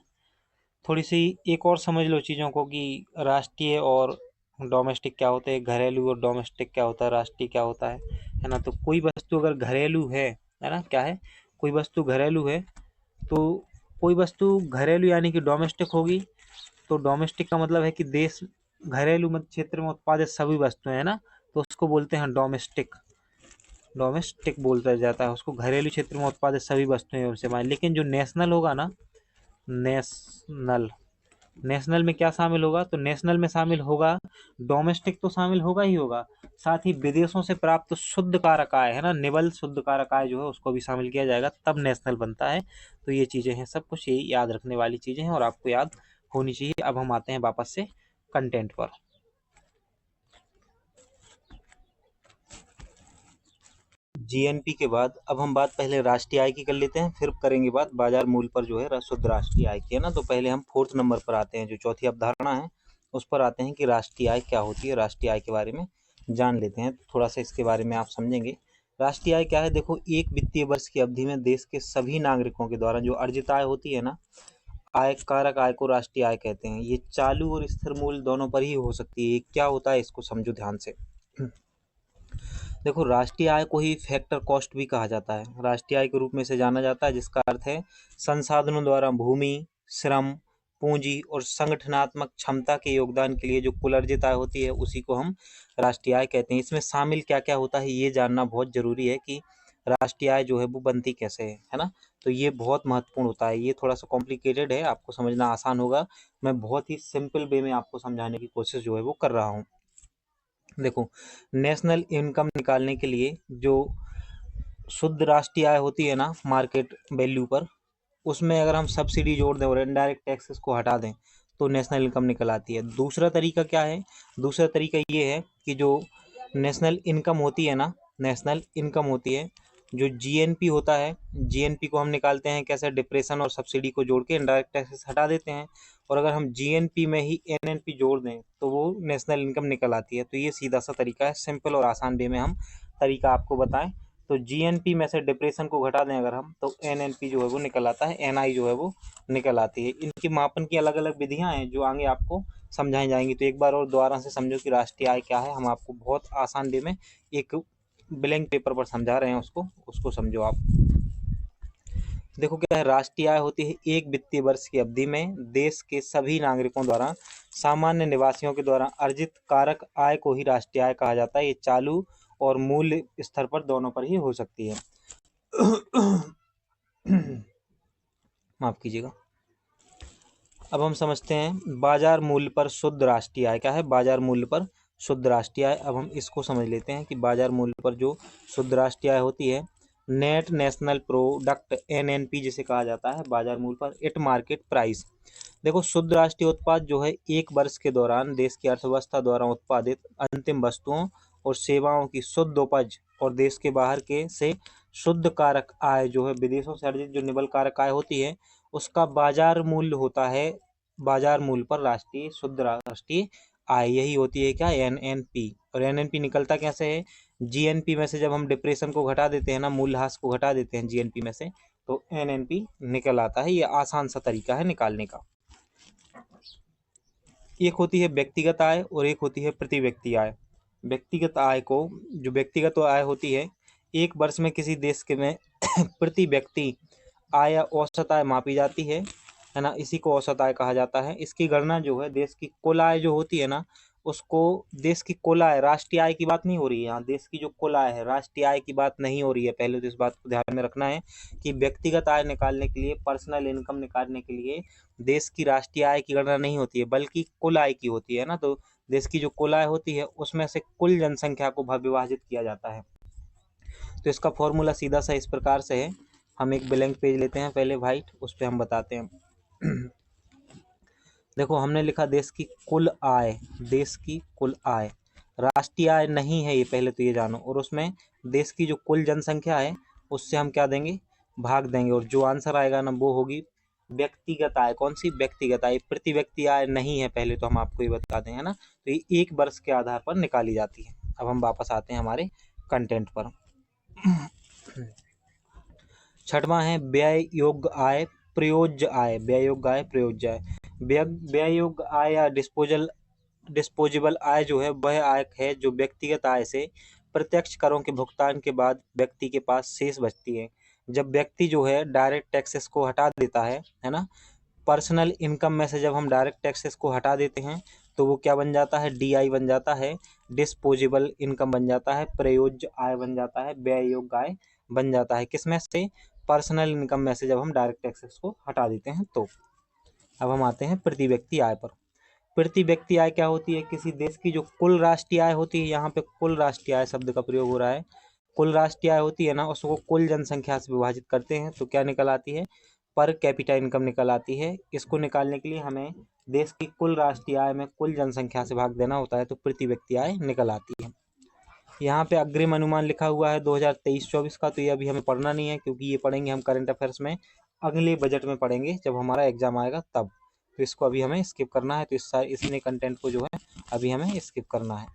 थोड़ी सी एक और समझ लो चीज़ों को कि राष्ट्रीय और डोमेस्टिक क्या होते हैं, घरेलू और डोमेस्टिक क्या होता है, राष्ट्रीय क्या होता है ना। तो कोई वस्तु अगर घरेलू है ना, क्या है? कोई वस्तु घरेलू है, तो कोई वस्तु घरेलू यानी कि डोमेस्टिक होगी। तो डोमेस्टिक का मतलब है कि देश घरेलू मध्य क्षेत्र में उत्पादित सभी वस्तुएं है ना, तो उसको बोलते हैं डोमेस्टिक। डोमेस्टिक बोलता जाता है उसको, घरेलू क्षेत्र में उत्पादित सभी वस्तुएं उनसे मान। लेकिन जो नेशनल होगा ना, नेशनल नेशनल में क्या शामिल होगा? तो नेशनल में शामिल होगा, डोमेस्टिक तो शामिल होगा ही होगा, साथ ही विदेशों से प्राप्त शुद्ध कारक आय है ना, निवल शुद्ध कारक आय जो है उसको भी शामिल किया जाएगा, तब नेशनल बनता है। तो ये चीज़ें हैं, सब कुछ यही याद रखने वाली चीज़ें हैं और आपको याद होनी चाहिए। अब हम आते हैं वापस से कंटेंट पर। जीएनपी के बाद अब हम बात पहले राष्ट्रीय आय की कर लेते हैं, फिर करेंगे बात बाजार मूल्य पर जो है शुद्ध राष्ट्रीय आय की, है ना। तो पहले हम 4th नंबर पर आते हैं, जो चौथी अवधारणा है उस पर आते हैं कि राष्ट्रीय आय क्या होती है। राष्ट्रीय आय के बारे में जान लेते हैं, थोड़ा सा इसके बारे में आप समझेंगे। राष्ट्रीय आय क्या है? देखो, एक वित्तीय वर्ष की अवधि में देश के सभी नागरिकों के द्वारा जो अर्जित आय होती है ना, आय कारक आय को राष्ट्रीय आय कहते हैं। ये चालू और स्थिर मूल्य दोनों पर ही हो सकती है। क्या होता है इसको समझो ध्यान से। देखो, राष्ट्रीय आय को ही फैक्टर कॉस्ट भी कहा जाता है, राष्ट्रीय आय के रूप में से जाना जाता है, जिसका अर्थ है संसाधनों द्वारा भूमि, श्रम, पूंजी और संगठनात्मक क्षमता के योगदान के लिए जो कुल अर्जित आय होती है उसी को हम राष्ट्रीय आय कहते हैं। इसमें शामिल क्या क्या होता है ये जानना बहुत जरूरी है कि राष्ट्रीय आय जो है वो बनती कैसे है ना। तो ये बहुत महत्वपूर्ण होता है, ये थोड़ा सा कॉम्प्लिकेटेड है, आपको समझना आसान होगा, मैं बहुत ही सिंपल वे में आपको समझाने की कोशिश जो है वो कर रहा हूँ। देखो, नेशनल इनकम निकालने के लिए जो शुद्ध राष्ट्रीय आय होती है ना मार्केट वैल्यू पर, उसमें अगर हम सब्सिडी जोड़ दें और इनडायरेक्ट टैक्सेस को हटा दें तो नेशनल इनकम निकल आती है। दूसरा तरीका क्या है, दूसरा तरीका ये है कि जो नेशनल इनकम होती है ना, नेशनल इनकम होती है, जो जीएनपी होता है, जीएनपी को हम निकालते हैं कैसे, डिप्रेशन और सब्सिडी को जोड़ के इनडायरेक्ट टैक्सेस हटा देते हैं, और अगर हम जीएनपी में ही एनएनपी जोड़ दें तो वो नेशनल इनकम निकल आती है। तो ये सीधा सा तरीका है, सिंपल और आसान वे में हम तरीका आपको बताएं। तो जीएनपी में से डिप्रेशन को घटा दें अगर हम, तो एनएनपी जो है वो निकल आता है, एनआई जो है वो निकल आती है। इनकी मापन की अलग अलग विधियां हैं जो आगे आपको समझाई जाएंगी। तो एक बार और दोबारा से समझो कि राष्ट्रीय आय क्या है, हम आपको बहुत आसान वे में एक ब्लैंक पेपर पर समझा रहे हैं, उसको समझो आप। देखो क्या है, राष्ट्रीय आय होती है एक वित्तीय वर्ष की अवधि में देश के सभी नागरिकों द्वारा सामान्य निवासियों के द्वारा अर्जित कारक आय को ही राष्ट्रीय आय कहा जाता है। ये चालू और मूल्य स्तर पर दोनों पर ही हो सकती है। माफ कीजिएगा। अब हम समझते हैं बाजार मूल्य पर शुद्ध राष्ट्रीय आय क्या है। बाजार मूल्य पर शुद्ध राष्ट्रीय आय, अब हम इसको समझ लेते हैं कि बाजार मूल्य पर जो शुद्ध राष्ट्रीय आय होती है, नेट नेशनल प्रोडक्ट एनएनपी जिसे कहा जाता है, बाजार मूल्य पर इट मार्केट प्राइस। देखो, शुद्ध राष्ट्रीय उत्पाद जो है एक वर्ष के दौरान देश की अर्थव्यवस्था द्वारा उत्पादित अंतिम वस्तुओं और सेवाओं की शुद्ध उपज और देश के बाहर के से शुद्ध कारक आय जो है, विदेशों से अर्जित जो निबल कारक आय होती है, उसका बाजार मूल्य होता है। बाजार मूल्य पर राष्ट्रीय शुद्ध राष्ट्रीय आय यही होती है क्या, एनएनपी। और एनएनपी निकलता कैसे है, जीएनपी में से जब हम डिप्रेशन को घटा देते हैं ना, मूल्यह्रास को घटा देते हैं जीएनपी में से, तो एनएनपी निकल आता है। ये आसान सा तरीका है निकालने का। एक होती है व्यक्तिगत आय और एक होती है प्रति व्यक्ति आय। व्यक्तिगत आय को, जो व्यक्तिगत आय होती है, एक वर्ष में किसी देश के में प्रति व्यक्ति आय या औसत आय मापी जाती है ना, इसी को औसत आय कहा जाता है। इसकी गणना जो है देश की कुल आय जो होती है ना, उसको, देश की कुल आय, राष्ट्रीय आय की बात नहीं हो रही है यहाँ, देश की जो कुल आय है, राष्ट्रीय आय की बात नहीं हो रही है। पहले तो इस बात को ध्यान में रखना है कि व्यक्तिगत आय निकालने के लिए, पर्सनल इनकम निकालने के लिए देश की राष्ट्रीय आय की गणना नहीं होती है, बल्कि कुल आय की होती है ना। तो देश की जो कुल आय होती है उसमें से कुल जनसंख्या को विभाजित किया जाता है। तो इसका फॉर्मूला सीधा सा इस प्रकार से है, हम एक ब्लैंक पेज लेते हैं पहले वाइट, उस पर हम बताते हैं। देखो, हमने लिखा देश की कुल आय, देश की कुल आय, राष्ट्रीय आय नहीं है ये, पहले तो ये जानो। और उसमें देश की जो कुल जनसंख्या है उससे हम क्या देंगे, भाग देंगे, और जो आंसर आएगा ना वो होगी व्यक्तिगत आय। कौन सी, व्यक्तिगत आय, प्रति व्यक्ति आय नहीं है, पहले तो हम आपको ये बता दें है ना। तो ये एक वर्ष के आधार पर निकाली जाती है। अब हम वापस आते हैं हमारे कंटेंट पर। छठवां है व्यय योग्य आय, प्रयोज्य आय। व्यय योग्य आय, प्रयोज्य आय। व्यय योग्य आय या डिस्पोजेबल आय जो है वह आय है जो व्यक्तिगत आय से प्रत्यक्ष करों के भुगतान के बाद व्यक्ति के पास शेष बचती है। जब व्यक्ति जो है डायरेक्ट टैक्सेस को हटा देता है ना, पर्सनल इनकम में से जब हम डायरेक्ट टैक्सेस को हटा देते हैं तो वो क्या बन जाता है, डीआई बन जाता है, डिस्पोजेबल इनकम बन जाता है, प्रयोज्य आय बन जाता है, व्यय योग्य आय बन जाता है। किसमें से, पर्सनल इनकम में से जब हम डायरेक्ट टैक्सेस को हटा देते हैं तो। अब हम आते हैं प्रति व्यक्ति आय पर। प्रति व्यक्ति आय क्या होती है, किसी देश की जो कुल राष्ट्रीय आय होती है, यहाँ पे कुल राष्ट्रीय आय शब्द का प्रयोग हो रहा है, कुल राष्ट्रीय आय होती है ना, उसको कुल जनसंख्या से विभाजित करते हैं तो क्या निकल आती है, पर कैपिटा इनकम निकल आती है। इसको निकालने के लिए हमें देश की कुल राष्ट्रीय आय में कुल जनसंख्या से भाग देना होता है, तो प्रति व्यक्ति आय निकल आती है। यहाँ पे अग्रिम अनुमान लिखा हुआ है 2023-24 का, तो ये अभी हमें पढ़ना नहीं है, क्योंकि ये पढ़ेंगे हम करंट अफेयर्स में, अगले बजट में पढ़ेंगे जब हमारा एग्जाम आएगा तब। तो इसको अभी हमें स्किप करना है, तो इसने कंटेंट को जो है अभी हमें स्किप करना है।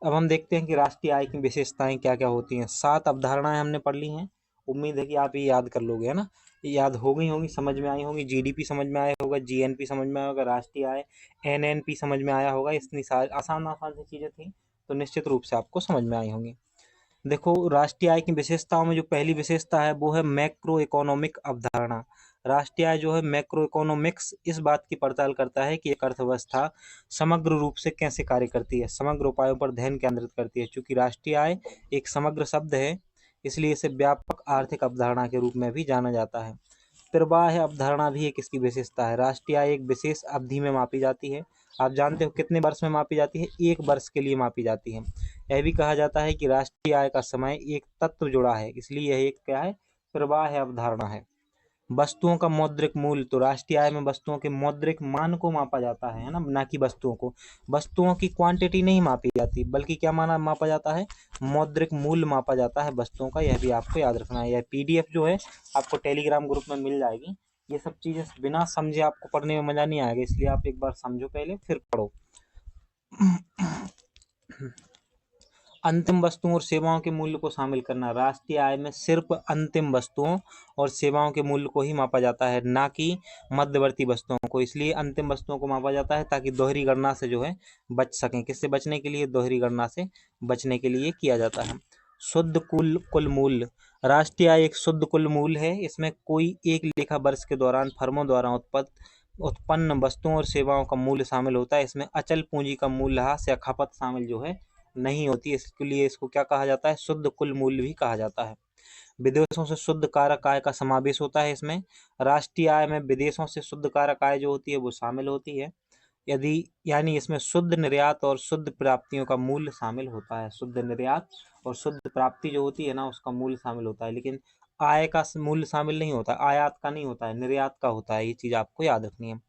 अब हम देखते हैं कि राष्ट्रीय आय की विशेषताएं क्या क्या होती हैं। 7 अवधारणाएं हमने पढ़ ली हैं, उम्मीद है कि आप ये याद कर लोगे, है ना। ये याद हो गई होंगी, समझ में आई होंगी। जीडीपी समझ में आया होगा, जीएनपी समझ में आया होगा, राष्ट्रीय आय, एनएनपी समझ में आया होगा। इतनी सारी आसान आसान सी चीज़ें थी, तो निश्चित रूप से आपको समझ में आई होंगी। देखो, राष्ट्रीय आय की विशेषताओं में जो पहली विशेषता है वो है मैक्रो इकोनॉमिक अवधारणा। राष्ट्रीय आय जो है मैक्रो इकोनॉमिक्स इस बात की पड़ताल करता है कि एक अर्थव्यवस्था समग्र रूप से कैसे कार्य करती है, समग्र उपायों पर ध्यान केंद्रित करती है। चूंकि राष्ट्रीय आय एक समग्र शब्द है, इसलिए इसे व्यापक आर्थिक अवधारणा के रूप में भी जाना जाता है। प्रवाह अवधारणा भी एक इसकी विशेषता है। राष्ट्रीय आय एक विशेष अवधि में मापी जाती है। आप जानते हो कितने वर्ष में मापी जाती है? 1 वर्ष के लिए मापी जाती है। यह भी कहा जाता है कि राष्ट्रीय आय का समय एक तत्व जुड़ा है, इसलिए यह एक क्या है? प्रवाह अवधारणा है। वस्तुओं का मौद्रिक मूल्य, तो राष्ट्रीय आय में वस्तुओं के मौद्रिक मान को मापा जाता है ना, ना कि वस्तुओं को। वस्तुओं की क्वांटिटी नहीं मापी जाती, बल्कि क्या मापा जाता है? मौद्रिक मूल्य मापा जाता है वस्तुओं का। यह भी आपको याद रखना है। यह पीडीएफ जो है आपको टेलीग्राम ग्रुप में मिल जाएगी। ये सब चीजें बिना समझे आपको पढ़ने में मजा नहीं आएगा, इसलिए आप एक बार समझो पहले फिर पढ़ो। अंतिम वस्तुओं और सेवाओं के मूल्य को शामिल करना। राष्ट्रीय आय में सिर्फ अंतिम वस्तुओं और सेवाओं के मूल्य को ही मापा जाता है, ना कि मध्यवर्ती वस्तुओं को। इसलिए अंतिम वस्तुओं को मापा जाता है ताकि दोहरी गणना से जो है बच सकें। किससे बचने के लिए? दोहरी गणना से बचने के लिए किया जाता है। शुद्ध कुल मूल्य। राष्ट्रीय आय एक शुद्ध कुल मूल्य है। इसमें कोई एक लेखा वर्ष के दौरान फर्मों द्वारा उत्पन्न वस्तुओं और सेवाओं का मूल्य शामिल होता है। इसमें अचल पूंजी का मूल्यह्रास या खपत शामिल जो है नहीं होती। इसके लिए इसको क्या कहा जाता है? शुद्ध कुल मूल्य भी कहा जाता है। विदेशों से शुद्ध कारक आय का समावेश होता है इसमें। राष्ट्रीय आय में विदेशों से शुद्ध कारक आय जो होती है वो शामिल होती है। यानी इसमें शुद्ध निर्यात और शुद्ध प्राप्तियों का मूल्य शामिल होता है। शुद्ध निर्यात और शुद्ध प्राप्ति जो होती है ना, उसका मूल्य शामिल होता है, लेकिन आय का मूल्य शामिल नहीं होता। आयात का नहीं होता है, निर्यात का होता है। ये चीज आपको याद रखनी है।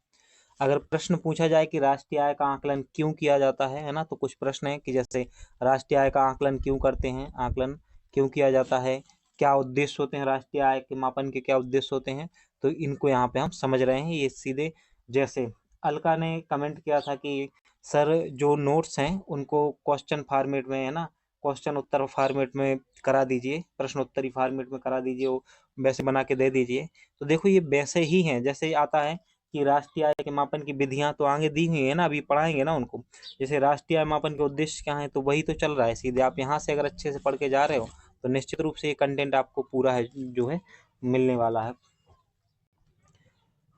अगर प्रश्न पूछा जाए कि राष्ट्रीय आय का आकलन क्यों किया जाता है ना, तो कुछ प्रश्न है कि जैसे राष्ट्रीय आय का आकलन क्यों करते हैं, आकलन क्यों किया जाता है, क्या उद्देश्य होते हैं राष्ट्रीय आय के मापन के, क्या उद्देश्य होते हैं, तो इनको यहाँ पे हम समझ रहे हैं। ये सीधे जैसे अलका ने कमेंट किया था कि सर जो नोट्स हैं उनको क्वेश्चन फॉर्मेट में है ना, क्वेश्चन उत्तर फॉर्मेट में करा दीजिए, प्रश्न उत्तरी फॉर्मेट में करा दीजिए, वो वैसे बना के दे दीजिए। तो देखो ये वैसे ही हैं जैसे आता है कि राष्ट्रीय आय के मापन की विधियां तो आगे दी हुई है ना, अभी पढ़ाएंगे ना उनको। जैसे राष्ट्रीय आय मापन के उद्देश्य क्या है, तो वही तो चल रहा है सीधे। आप यहाँ से अगर अच्छे से पढ़ के जा रहे हो तो निश्चित रूप से ये कंटेंट आपको पूरा है जो है मिलने वाला है।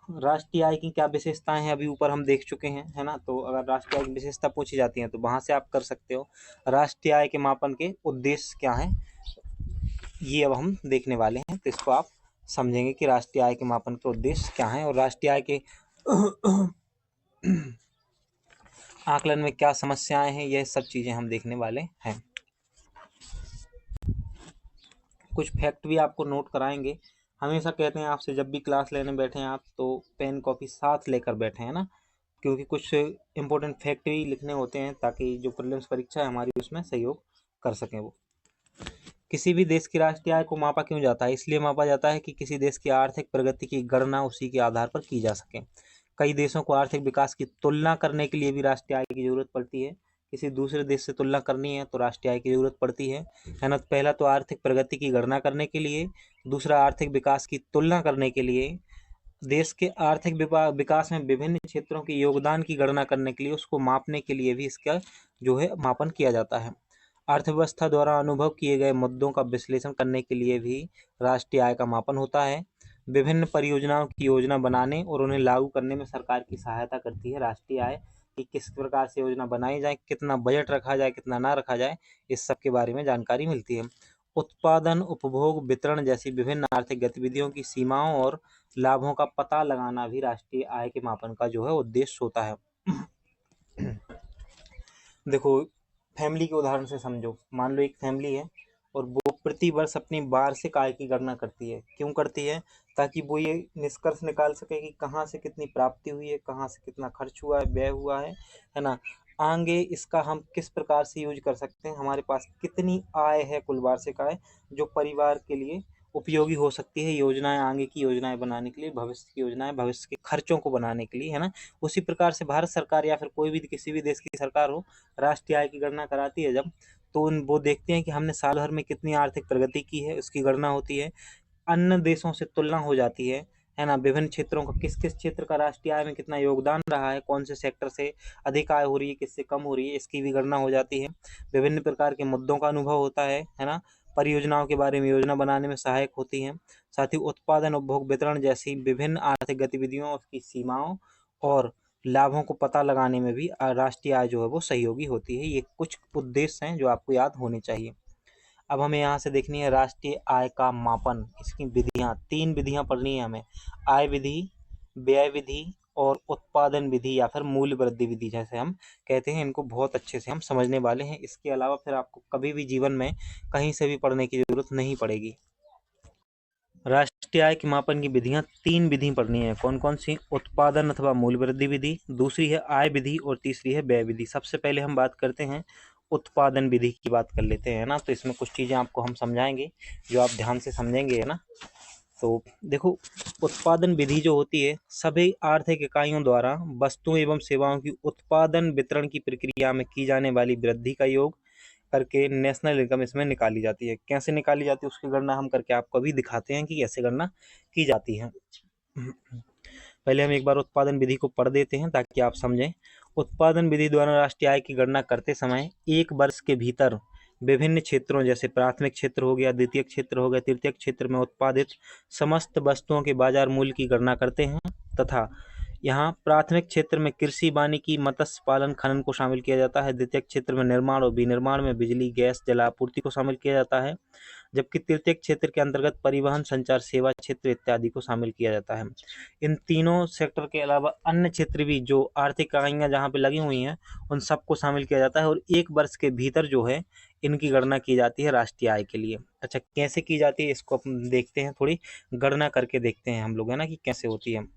राष्ट्रीय आय की क्या विशेषताएं हैं अभी ऊपर हम देख चुके हैं, है ना। तो अगर राष्ट्रीय आय की विशेषता पूछी जाती है तो वहां से आप कर सकते हो। राष्ट्रीय आय के मापन के उद्देश्य क्या है, ये अब हम देखने वाले हैं। तो इसको आप समझेंगे कि राष्ट्रीय आय के मापन के उद्देश्य क्या हैं और राष्ट्रीय आय के आकलन में क्या समस्याएं हैं, यह सब चीजें हम देखने वाले हैं। कुछ फैक्ट भी आपको नोट कराएंगे। हमेशा कहते हैं आपसे जब भी क्लास लेने बैठे हैं आप तो पेन कॉपी साथ लेकर बैठे हैं ना, क्योंकि कुछ इंपॉर्टेंट फैक्ट भी लिखने होते हैं ताकि जो प्रीलिम्स परीक्षा है हमारी उसमें सहयोग कर सकें वो। किसी भी देश की राष्ट्रीय आय को मापा क्यों जाता है? इसलिए मापा जाता है कि किसी देश की आर्थिक प्रगति की गणना उसी के आधार पर की जा सके। कई देशों को आर्थिक विकास की तुलना करने के लिए भी राष्ट्रीय आय की जरूरत पड़ती है। किसी दूसरे देश से तुलना करनी है तो राष्ट्रीय आय की जरूरत पड़ती है ना। पहला तो आर्थिक प्रगति की गणना करने के लिए, दूसरा आर्थिक विकास की तुलना करने के लिए, देश के आर्थिक विकास में विभिन्न क्षेत्रों के योगदान की गणना करने के लिए, उसको मापने के लिए भी इसका जो है मापन किया जाता है। अर्थव्यवस्था द्वारा अनुभव किए गए मुद्दों का विश्लेषण करने के लिए भी राष्ट्रीय आय का मापन होता है। विभिन्न परियोजनाओं की योजना बनाने और उन्हें लागू करने में सरकार की सहायता करती है राष्ट्रीय आय, कि किस प्रकार से योजना बनाई जाए, कितना बजट रखा जाए, कितना ना रखा जाए, इस सब के बारे में जानकारी मिलती है। उत्पादन, उपभोग, वितरण जैसी विभिन्न आर्थिक गतिविधियों की सीमाओं और लाभों का पता लगाना भी राष्ट्रीय आय के मापन का जो है उद्देश्य होता है। देखो फैमिली के उदाहरण से समझो। मान लो एक फैमिली है और वो प्रति वर्ष अपनी वार्षिक आय की गणना करती है। क्यों करती है? ताकि वो ये निष्कर्ष निकाल सके कि कहाँ से कितनी प्राप्ति हुई है, कहाँ से कितना खर्च हुआ है, व्यय हुआ है ना। आगे इसका हम किस प्रकार से यूज कर सकते हैं, हमारे पास कितनी आय है, कुल वार्षिक आय जो परिवार के लिए उपयोगी हो सकती है, योजनाएं, आगे की योजनाएं बनाने के लिए, भविष्य की योजनाएं, भविष्य के खर्चों को बनाने के लिए, है ना। उसी प्रकार से भारत सरकार या फिर कोई भी किसी भी देश की सरकार हो, राष्ट्रीय आय की गणना कराती है जब, तो वो देखते हैं कि हमने साल भर में कितनी आर्थिक प्रगति की है, उसकी गणना होती है। अन्य देशों से तुलना हो जाती है ना। विभिन्न क्षेत्रों का किस किस क्षेत्र का राष्ट्रीय आय में कितना योगदान रहा है, कौन से सेक्टर से अधिक आय हो रही है, किससे कम हो रही है, इसकी भी गणना हो जाती है। विभिन्न प्रकार के मुद्दों का अनुभव होता है ना। परियोजनाओं के बारे में योजना बनाने में सहायक होती हैं। साथ ही उत्पादन, उपभोग, वितरण जैसी विभिन्न आर्थिक गतिविधियों, उसकी सीमाओं और लाभों को पता लगाने में भी राष्ट्रीय आय जो है वो सहयोगी होती है। ये कुछ उद्देश्य हैं जो आपको याद होने चाहिए। अब हमें यहाँ से देखनी है राष्ट्रीय आय का मापन, इसकी विधियाँ, 3 विधियाँ पढ़नी है हमें, आय विधि, व्यय विधि और उत्पादन विधि या फिर मूल्य वृद्धि विधि जैसे हम कहते हैं। इनको बहुत अच्छे से हम समझने वाले हैं। इसके अलावा फिर आपको कभी भी जीवन में कहीं से भी पढ़ने की जरूरत नहीं पड़ेगी। राष्ट्रीय आय के मापन की विधियां, 3 विधि पढ़नी है। कौन कौन सी? उत्पादन अथवा मूल्य वृद्धि विधि, दूसरी है आय विधि और तीसरी है व्यय विधि। सबसे पहले हम बात करते हैं उत्पादन विधि की, बात कर लेते हैं ना। तो इसमें कुछ चीजें आपको हम समझाएंगे जो आप ध्यान से समझेंगे, है ना। तो देखो, उत्पादन विधि जो होती है, सभी आर्थिक इकाइयों द्वारा वस्तुओं एवं सेवाओं की उत्पादन वितरण की प्रक्रिया में की जाने वाली वृद्धि का योग करके नेशनल इनकम इसमें निकाली जाती है। कैसे निकाली जाती है उसकी गणना हम करके आपको अभी दिखाते हैं कि कैसे गणना की जाती है। पहले हम एक बार उत्पादन विधि को पढ़ देते हैं ताकि आप समझें। उत्पादन विधि द्वारा राष्ट्रीय आय की गणना करते समय एक वर्ष के भीतर विभिन्न क्षेत्रों जैसे प्राथमिक क्षेत्र हो गया, द्वितीयक क्षेत्र हो गया, तृतीयक क्षेत्र में उत्पादित समस्त वस्तुओं के बाजार मूल्य की गणना करते हैं तथा यहाँ प्राथमिक क्षेत्र में कृषि, वानिकी, मत्स्य पालन, खनन को शामिल किया जाता है। द्वितीयक क्षेत्र में निर्माण और विनिर्माण में बिजली, गैस, जलापूर्ति को शामिल किया जाता है, जबकि तृतीयक क्षेत्र के अंतर्गत परिवहन, संचार, सेवा क्षेत्र इत्यादि को शामिल किया जाता है। इन तीनों सेक्टर के अलावा अन्य क्षेत्र भी जो आर्थिक इकाइयाँ जहाँ पे लगी हुई हैं उन सबको शामिल किया जाता है और एक वर्ष के भीतर जो है इनकी गणना की जाती है राष्ट्रीय आय के लिए। अच्छा, कैसे की जाती है इसको अपन देखते हैं, थोड़ी गणना करके देखते हैं हम लोग, है ना, कि कैसे होती है।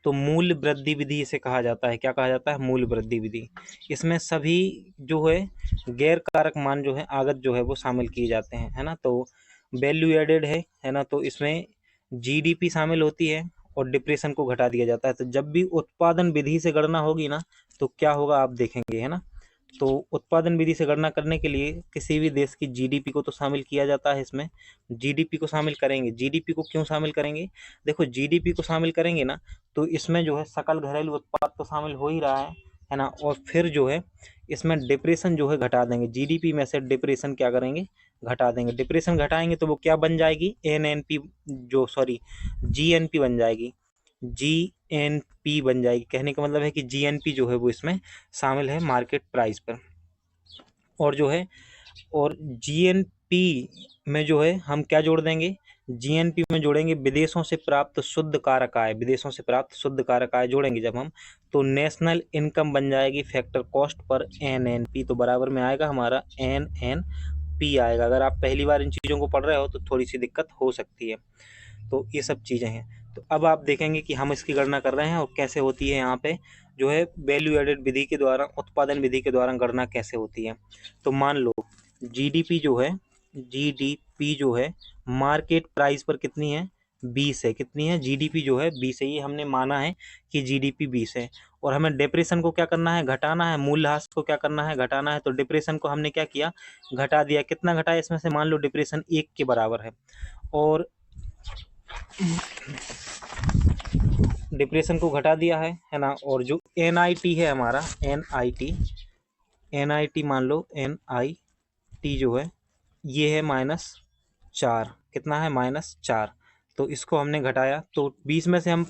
तो मूल्य वृद्धि विधि इसे कहा जाता है। क्या कहा जाता है? मूल्य वृद्धि विधि। इसमें सभी जो है गैर कारक मान जो है, आगत जो है वो शामिल किए जाते हैं, है ना। तो वैल्यू एडेड है ना, तो इसमें जीडीपी शामिल होती है और डिप्रेशन को घटा दिया जाता है। तो जब भी उत्पादन विधि से गणना होगी ना तो क्या होगा आप देखेंगे, है ना। तो उत्पादन विधि से गणना करने के लिए किसी भी देश की जीडीपी को तो शामिल किया जाता है। इसमें जीडीपी को शामिल करेंगे। जीडीपी को क्यों शामिल करेंगे? देखो, जीडीपी को शामिल करेंगे ना तो इसमें जो है सकल घरेलू उत्पाद तो शामिल हो ही रहा है ना। और फिर जो है इसमें डिप्रेशन जो है घटा देंगे। जीडीपी में से डिप्रेशन क्या करेंगे? घटा देंगे। डिप्रेशन घटाएंगे तो वो क्या बन जाएगी? एनएनपी, जो सॉरी जीएनपी बन जाएगी। जीएनपी बन जाएगी। कहने का मतलब है कि जीएनपी जो है वो इसमें शामिल है मार्केट प्राइस पर। और जो है और जीएनपी में जो है हम क्या जोड़ देंगे? जीएनपी में जोड़ेंगे विदेशों से प्राप्त शुद्ध कारक आय। विदेशों से प्राप्त शुद्ध कारक आय जोड़ेंगे जब हम, तो नेशनल इनकम बन जाएगी फैक्टर कॉस्ट पर एनएनपी। तो बराबर में आएगा हमारा एनएनपी आएगा। अगर आप पहली बार इन चीज़ों को पढ़ रहे हो तो थोड़ी सी दिक्कत हो सकती है। तो ये सब चीज़ें हैं। तो अब आप देखेंगे कि हम इसकी गणना कर रहे हैं और कैसे होती है। यहाँ पे जो है वैल्यू एडेड विधि के द्वारा, उत्पादन विधि के द्वारा गणना कैसे होती है। तो मान लो जीडीपी जो है मार्केट प्राइस पर कितनी है? 20 है। कितनी है? जीडीपी जो है 20 है। ये हमने माना है कि जीडीपी 20 है। और हमें डिप्रेशन को क्या करना है? घटाना है। मूल्यह्रास को क्या करना है? घटाना है। तो डिप्रेशन को हमने क्या किया? घटा दिया। कितना घटाया इसमें से? मान लो डिप्रेशन 1 के बराबर है और डिप्रेशन को घटा दिया है ना। और जो एनआईटी है हमारा, एनआईटी मान लो, एनआईटी जो है ये है -4। कितना है? -4। तो इसको हमने घटाया तो 20 में से हम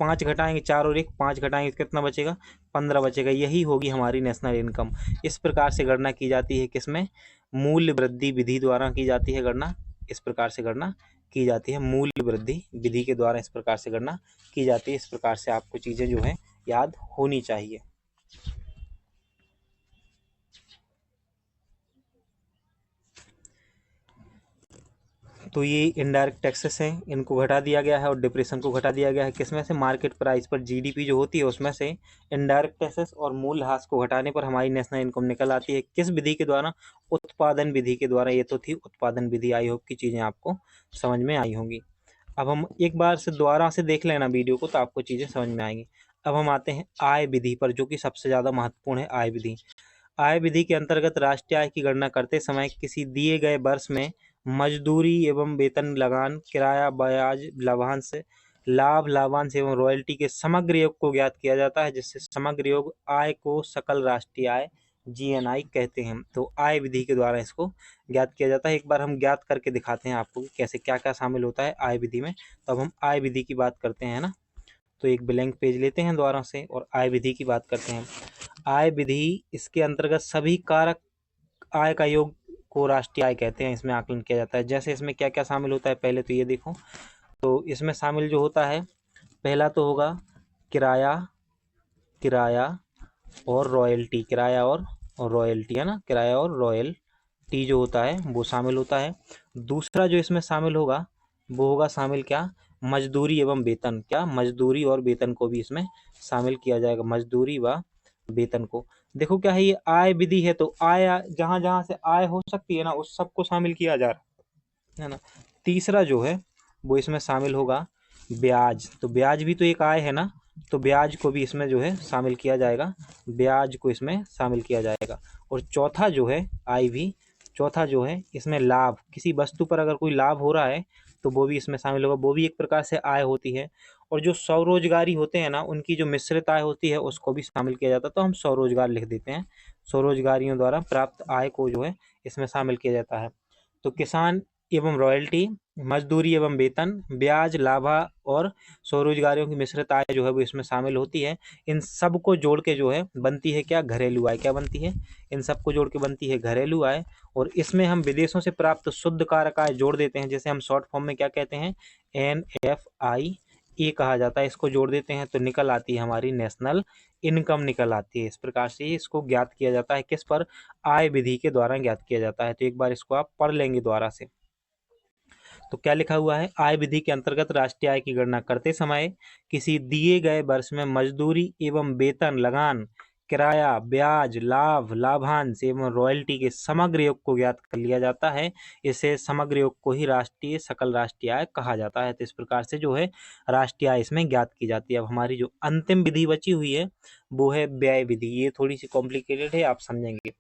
5 घटाएंगे, 4 और 1 5 घटाएंगे, कितना बचेगा? 15 बचेगा। यही होगी हमारी नेशनल इनकम। इस प्रकार से गणना की जाती है। किसमें? मूल्य वृद्धि विधि द्वारा की जाती है गणना। इस प्रकार से गणना की जाती है मूल्य वृद्धि विधि के द्वारा। इस प्रकार से गणना की जाती है। इस प्रकार से आपको चीज़ें जो है याद होनी चाहिए। तो ये इनडायरेक्ट टैक्सेस हैं, इनको घटा दिया गया है और डिप्रेशन को घटा दिया गया है। किसमें से? मार्केट प्राइस पर जीडीपी जो होती है उसमें से इनडायरेक्ट टैक्सेस और मूल्यह्रास को घटाने पर हमारी नेशनल इनकम निकल आती है। किस विधि के द्वारा? उत्पादन विधि के द्वारा। ये तो थी उत्पादन विधि। आई होप की चीज़ें आपको समझ में आई होंगी। अब हम एक बार से दोबारा से देख लेना वीडियो को तो आपको चीज़ें समझ में आएंगी। अब हम आते हैं आय विधि पर, जो कि सबसे ज़्यादा महत्वपूर्ण है। आय विधि। आय विधि के अंतर्गत राष्ट्रीय आय की गणना करते समय किसी दिए गए वर्ष में मजदूरी एवं वेतन, लगान, किराया, ब्याज, लाभांश एवं रॉयल्टी के समग्र योग को ज्ञात किया जाता है, जिससे समग्र योग आय को सकल राष्ट्रीय आय जीएनआई कहते हैं। तो आय विधि के द्वारा इसको ज्ञात किया जाता है। एक बार हम ज्ञात करके दिखाते हैं आपको कि कैसे क्या क्या शामिल होता है आय विधि में। तो अब हम आय विधि की बात करते हैं ना। तो एक ब्लैंक पेज लेते हैं दोबारा से और आय विधि की बात करते हैं। आय विधि इसके अंतर्गत सभी कारक आय का योग को राष्ट्रीय आय कहते हैं, इसमें आकलन किया जाता है। जैसे इसमें क्या क्या शामिल होता है पहले तो ये देखो। तो इसमें शामिल जो होता है पहला तो होगा किराया, किराया और रॉयल्टी, किराया और रॉयल्टी है ना, किराया और रॉयल्टी जो होता है वो शामिल होता है। दूसरा जो इसमें शामिल होगा वो होगा शामिल क्या, मजदूरी एवं वेतन। क्या, मजदूरी और वेतन को भी इसमें शामिल किया जाएगा, मजदूरी व वेतन को। देखो क्या है, ये आय विधि है तो आय जहां जहां से आय हो सकती है ना उस सबको शामिल किया जा रहा है ना। तीसरा जो है वो इसमें शामिल होगा ब्याज, तो ब्याज भी तो एक आय है ना, तो ब्याज को भी इसमें जो है शामिल किया जाएगा, ब्याज को इसमें शामिल किया जाएगा। और चौथा जो है आय भी, चौथा जो है इसमें लाभ, किसी वस्तु पर अगर कोई लाभ हो रहा है तो वो भी इसमें शामिल होगा, वो भी एक प्रकार से आय होती है। और जो स्वरोजगारी होते हैं ना उनकी जो मिश्रित आय होती है उसको भी शामिल किया जाता है, तो हम स्वरोजगार लिख देते हैं, स्वरोजगारियों द्वारा प्राप्त आय को जो है इसमें शामिल किया जाता है। तो किसान एवं रॉयल्टी, मजदूरी एवं वेतन, ब्याज, लाभा और स्वरोजगारियों की मिश्रित आय जो है वो इसमें शामिल होती है। इन सब को जोड़ के जो है बनती है क्या, घरेलू आय। क्या बनती है, इन सब को जोड़ के बनती है घरेलू आय। और इसमें हम विदेशों से प्राप्त शुद्ध कारक आय जोड़ देते हैं, जैसे हम शॉर्ट फॉर्म में क्या कहते हैं, NFI कहा जाता है, इसको जोड़ देते हैं तो निकल आती है हमारी नेशनल इनकम निकल आती है। इस प्रकार से इसको ज्ञात किया जाता है, किस पर, आय विधि के द्वारा ज्ञात किया जाता है। तो एक बार इसको आप पढ़ लेंगे द्वारा से। तो क्या लिखा हुआ है, आय विधि के अंतर्गत राष्ट्रीय आय की गणना करते समय किसी दिए गए वर्ष में मजदूरी एवं वेतन, लगान, किराया, ब्याज, लाभ, लाभांश एवं रॉयल्टी के समग्र योग को ज्ञात कर लिया जाता है। इसे समग्र योग को ही राष्ट्रीय सकल राष्ट्रीय आय कहा जाता है। तो इस प्रकार से जो है राष्ट्रीय आय इसमें ज्ञात की जाती है। अब हमारी जो अंतिम विधि बची हुई है वो है व्यय विधि। ये थोड़ी सी कॉम्प्लिकेटेड है, आप समझेंगे।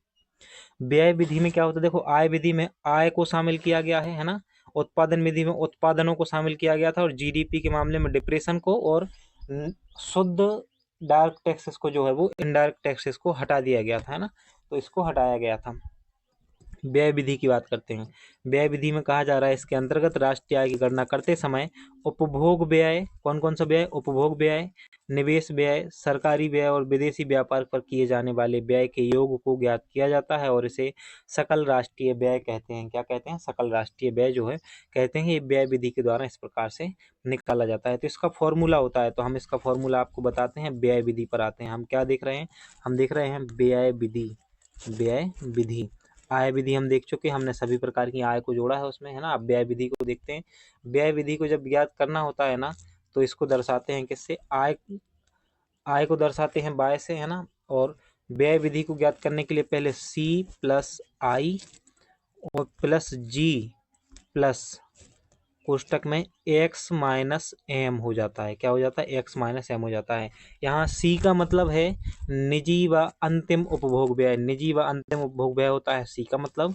व्यय विधि में क्या होता है, देखो आय विधि में आय को शामिल किया गया है ना, उत्पादन विधि में उत्पादनों को शामिल किया गया था, और जीडीपी के मामले में डिप्रेशन को, और शुद्ध डायरेक्ट टैक्सेस को जो है वो इनडायरेक्ट टैक्सेस को हटा दिया गया था, है ना, तो इसको हटाया गया था। व्यय विधि की बात करते हैं। व्यय विधि में कहा जा रहा है इसके अंतर्गत राष्ट्रीय आय की गणना करते समय उपभोग व्यय, कौन कौन सा व्यय, उपभोग व्यय, निवेश व्यय, सरकारी व्यय और विदेशी व्यापार पर किए जाने वाले व्यय के योग को ज्ञात किया जाता है, और इसे सकल राष्ट्रीय व्यय कहते हैं। क्या कहते हैं, सकल राष्ट्रीय व्यय जो है कहते हैं, ये व्यय विधि के द्वारा इस प्रकार से निकाला जाता है। तो इसका फॉर्मूला होता है, तो हम इसका फॉर्मूला आपको बताते हैं। व्यय विधि पर आते हैं, हम क्या देख रहे हैं, हम देख रहे हैं व्यय विधि, व्यय विधि। आय विधि हम देख चुके, हमने सभी प्रकार की आय को जोड़ा है उसमें, है ना। अब व्यय विधि को देखते हैं। व्यय विधि को जब ज्ञात करना होता है ना तो इसको दर्शाते हैं किससे, आय को दर्शाते हैं बाय से, है ना। और व्यय विधि को ज्ञात करने के लिए पहले C+I और +G प्लस कोष्टक में x-m हो जाता है। क्या हो जाता है, x-m हो जाता है। यहाँ C का मतलब है निजी व अंतिम उपभोग व्यय, निजी व अंतिम उपभोग व्यय होता है C का मतलब।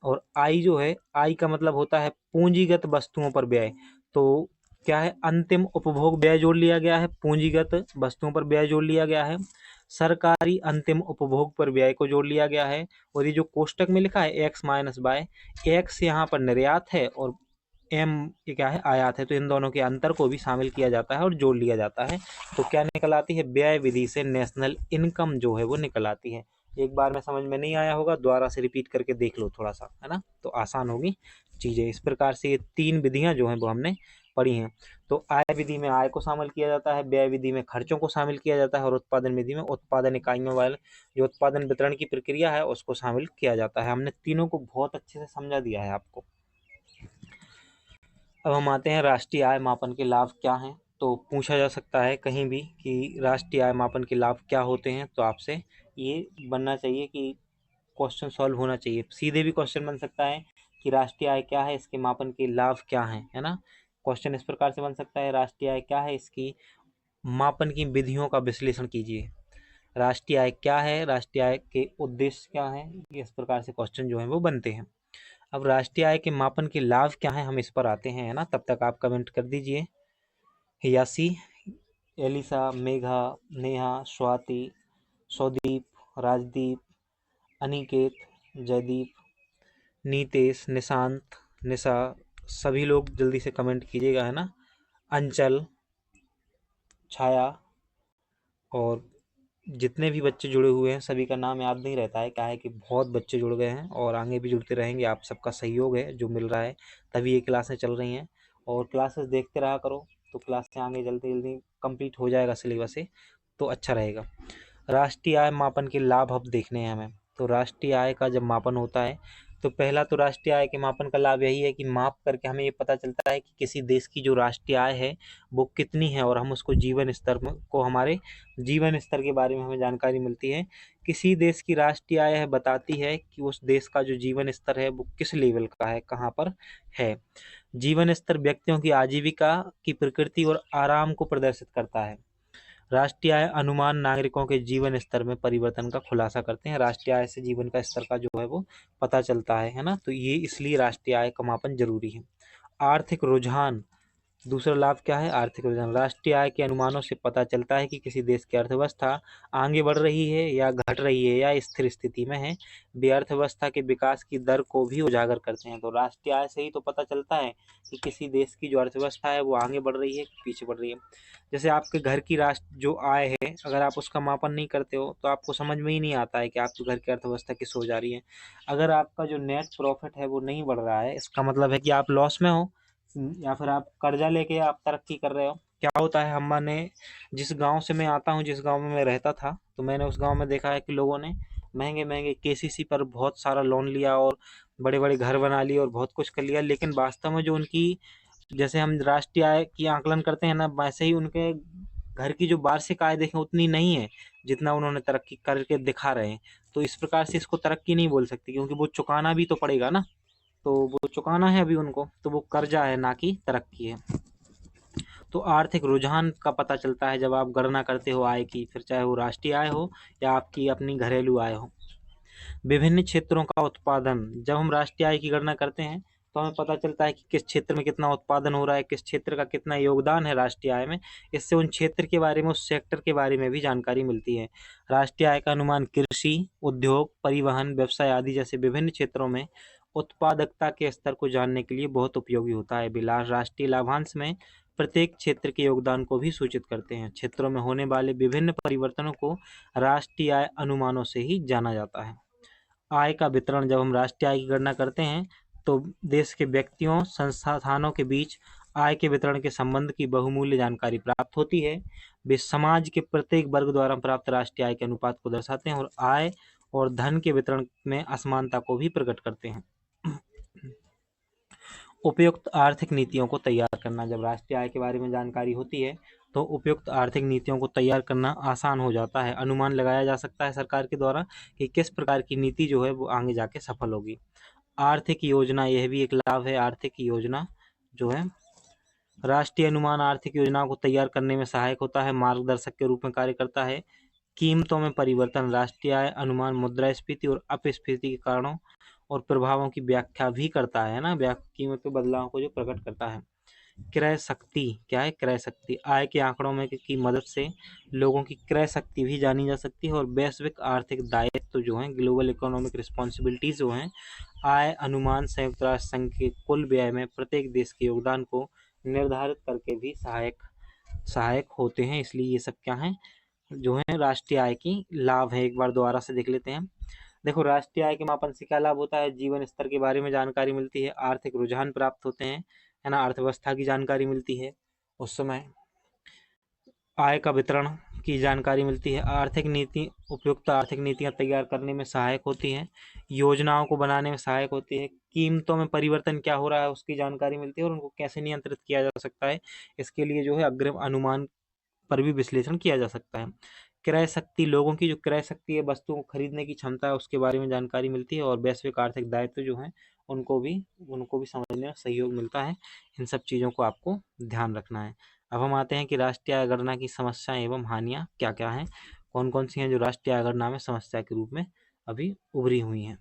और I जो है, I का मतलब होता है पूंजीगत वस्तुओं पर व्यय। तो क्या है, अंतिम उपभोग व्यय जोड़ लिया गया है, पूंजीगत वस्तुओं पर व्यय जोड़ लिया गया है, सरकारी अंतिम उपभोग पर व्यय को जोड़ लिया गया है। और ये जो कोष्टक में लिखा है x-y, x यहाँ पर निर्यात है और m ये क्या है, आयात है, तो इन दोनों के अंतर को भी शामिल किया जाता है और जोड़ लिया जाता है। तो क्या निकल आती है, व्यय विधि से नेशनल इनकम जो है वो निकल आती है। एक बार में समझ में नहीं आया होगा, दोबारा से रिपीट करके देख लो थोड़ा सा, है ना, तो आसान होगी चीजें। इस प्रकार से ये 3 विधियां जो हैं वो हमने पढ़ी हैं। तो आय विधि में आय को शामिल किया जाता है, व्यय विधि में खर्चों को शामिल किया जाता है, और उत्पादन विधि में उत्पादन इकाइयों वाले जो उत्पादन वितरण की प्रक्रिया है उसको शामिल किया जाता है। हमने तीनों को बहुत अच्छे से समझा दिया है आपको। अब हम आते हैं राष्ट्रीय आय मापन के लाभ क्या हैं। तो पूछा जा सकता है कहीं भी कि राष्ट्रीय आय मापन के लाभ क्या होते हैं, तो आपसे ये बनना चाहिए कि क्वेश्चन सॉल्व होना चाहिए। सीधे भी क्वेश्चन बन सकता है कि राष्ट्रीय आय क्या है, इसके मापन के लाभ क्या हैं, है ना। क्वेश्चन इस प्रकार से बन सकता है, राष्ट्रीय आय क्या है, इसकी मापन की विधियों का विश्लेषण कीजिए। राष्ट्रीय आय क्या है, राष्ट्रीय आय के उद्देश्य क्या है, इस प्रकार से क्वेश्चन जो है वो बनते हैं। अब राष्ट्रीय आय के मापन के लाभ क्या हैं, हम इस पर आते हैं, है ना। तब तक आप कमेंट कर दीजिए। यासी, एलिसा, मेघा, नेहा, स्वाति, स्वदीप, राजदीप, अनिकेत, जयदीप, नीतेश, निशांत, निशा, सभी लोग जल्दी से कमेंट कीजिएगा, है ना। अंचल, छाया और जितने भी बच्चे जुड़े हुए हैं सभी का नाम याद नहीं रहता है, क्या है कि बहुत बच्चे जुड़ गए हैं और आगे भी जुड़ते रहेंगे। आप सबका सहयोग है जो मिल रहा है, तभी ये क्लासें चल रही हैं। और क्लासेस देखते रहा करो, तो क्लासें आगे जल्दी जल्दी कंप्लीट हो जाएगा सिलेबस से, तो अच्छा रहेगा। राष्ट्रीय आय मापन के लाभ अब देखने हैं हमें। तो राष्ट्रीय आय का जब मापन होता है, तो पहला तो राष्ट्रीय आय के मापन का लाभ यही है कि माप करके हमें ये पता चलता है कि किसी देश की जो राष्ट्रीय आय है वो कितनी है, और हम उसको जीवन स्तर को हमारे जीवन स्तर के बारे में हमें जानकारी मिलती है। किसी देश की राष्ट्रीय आय है बताती है कि उस देश का जो जीवन स्तर है वो किस लेवल का है, कहाँ पर है। जीवन स्तर व्यक्तियों की आजीविका की प्रकृति और आराम को प्रदर्शित करता है। राष्ट्रीय आय अनुमान नागरिकों के जीवन स्तर में परिवर्तन का खुलासा करते हैं। राष्ट्रीय आय से जीवन का स्तर का जो है वो पता चलता है ना, तो ये इसलिए राष्ट्रीय आय का मापन जरूरी है। आर्थिक रुझान, दूसरा लाभ क्या है, आर्थिक रुझान। राष्ट्रीय आय के अनुमानों से पता चलता है कि किसी देश की अर्थव्यवस्था आगे बढ़ रही है या घट रही है या स्थिर स्थिति में है। वे अर्थव्यवस्था के विकास की दर को भी उजागर करते हैं। तो राष्ट्रीय आय से ही तो पता चलता है कि किसी देश की जो अर्थव्यवस्था है वो आगे बढ़ रही है कि पीछे बढ़ रही है। जैसे आपके घर की राष्ट्र जो आय है, अगर आप उसका मापन नहीं करते हो तो आपको समझ में ही नहीं आता है कि आपके घर की अर्थव्यवस्था किस हो जा रही है। अगर आपका जो नेट प्रॉफिट है वो नहीं बढ़ रहा है, इसका मतलब है कि आप लॉस में हो, या फिर आप कर्जा लेके आप तरक्की कर रहे हो। क्या होता है, हमने जिस गांव से मैं आता हूँ, जिस गांव में मैं रहता था, तो मैंने उस गांव में देखा है कि लोगों ने महंगे महंगे केसीसी पर बहुत सारा लोन लिया और बड़े बड़े घर बना लिए और बहुत कुछ कर लिया, लेकिन वास्तव में जो उनकी, जैसे हम राष्ट्रीय आय की आकलन करते हैं ना, वैसे ही उनके घर की जो वार्षिक आय देखें उतनी नहीं है जितना उन्होंने तरक्की करके दिखा रहे हैं। तो इस प्रकार से इसको तरक्की नहीं बोल सकती, क्योंकि वो चुकाना भी तो पड़ेगा ना, तो वो चुकाना है अभी उनको, तो वो कर्जा है ना कि तरक्की है। तो आर्थिक रुझान का पता चलता है जब आप गणना करते हो आय की, फिर चाहे वो राष्ट्रीय आय हो या आपकी अपनी घरेलू आय हो। विभिन्न क्षेत्रों का उत्पादन, जब हम राष्ट्रीय आय की गणना करते हैं तो हमें पता चलता है कि किस क्षेत्र में कितना उत्पादन हो रहा है, किस क्षेत्र का कितना योगदान है राष्ट्रीय आय में। इससे उन क्षेत्र के बारे में, उस सेक्टर के बारे में भी जानकारी मिलती है। राष्ट्रीय आय का अनुमान कृषि, उद्योग, परिवहन, व्यवसाय आदि जैसे विभिन्न क्षेत्रों में उत्पादकता के स्तर को जानने के लिए बहुत उपयोगी होता है। बिलास राष्ट्रीय लाभांश में प्रत्येक क्षेत्र के योगदान को भी सूचित करते हैं। क्षेत्रों में होने वाले विभिन्न परिवर्तनों को राष्ट्रीय आय अनुमानों से ही जाना जाता है। आय का वितरण, जब हम राष्ट्रीय आय की गणना करते हैं तो देश के व्यक्तियों, संस्थानों के बीच आय के वितरण के संबंध की बहुमूल्य जानकारी प्राप्त होती है। वे समाज के प्रत्येक वर्ग द्वारा प्राप्त राष्ट्रीय आय के अनुपात को दर्शाते हैं और आय और धन के वितरण में असमानता को भी प्रकट करते हैं। उपयुक्त आर्थिक नीतियों को तैयार करना, जब राष्ट्रीय आय के बारे में जानकारी होती है तो उपयुक्त आर्थिक नीतियों को तैयार करना आसान हो जाता है। अनुमान लगाया जा सकता है सरकार के द्वारा कि किस प्रकार की नीति जो है वो आगे जाके सफल होगी। आर्थिक योजना, यह भी एक लाभ है। आर्थिक योजना जो है, राष्ट्रीय अनुमान आर्थिक योजना को तैयार करने में सहायक होता है, मार्गदर्शक के रूप में कार्य करता है। कीमतों में परिवर्तन, राष्ट्रीय आय अनुमान मुद्रास्फीति और अपस्फीति के कारणों और प्रभावों की व्याख्या भी करता है ना, कीमत के बदलाव को जो प्रकट करता है। क्रय शक्ति, क्या है क्रय शक्ति, आय के आंकड़ों में की मदद से लोगों की क्रय शक्ति भी जानी जा सकती है। और वैश्विक आर्थिक दायित्व जो है, ग्लोबल इकोनॉमिक रिस्पॉन्सिबिलिटीज जो हैं, आय अनुमान संयुक्त राष्ट्र संघ के कुल व्यय में प्रत्येक देश के योगदान को निर्धारित करके भी सहायक होते हैं। इसलिए ये सब क्या है, जो है राष्ट्रीय आय की लाभ है। एक बार दोबारा से देख लेते हैं। देखो, राष्ट्रीय आय के मापन से क्या लाभ होता है, जीवन स्तर के बारे में जानकारी मिलती है, आर्थिक रुझान प्राप्त होते हैं, है ना, अर्थव्यवस्था की जानकारी मिलती है, उस समय आय का वितरण की जानकारी मिलती है। आर्थिक नीति, उपयुक्त आर्थिक नीतियां तैयार करने में सहायक होती हैं, योजनाओं को बनाने में सहायक होती है। कीमतों में परिवर्तन क्या हो रहा है उसकी जानकारी मिलती है और उनको कैसे नियंत्रित किया जा सकता है, इसके लिए जो है अग्रिम अनुमान पर भी विश्लेषण किया जा सकता है। क्रय शक्ति, लोगों की जो क्रय शक्ति है, वस्तुओं को खरीदने की क्षमता है, उसके बारे में जानकारी मिलती है। और वैश्विक आर्थिक दायित्व जो है उनको भी समझने में सहयोग मिलता है। इन सब चीज़ों को आपको ध्यान रखना है। अब हम आते हैं कि राष्ट्रीय आय गणना की समस्याएं एवं हानियां क्या क्या हैं, कौन कौन सी हैं जो राष्ट्रीय आय गणना में समस्या के रूप में अभी उभरी हुई हैं।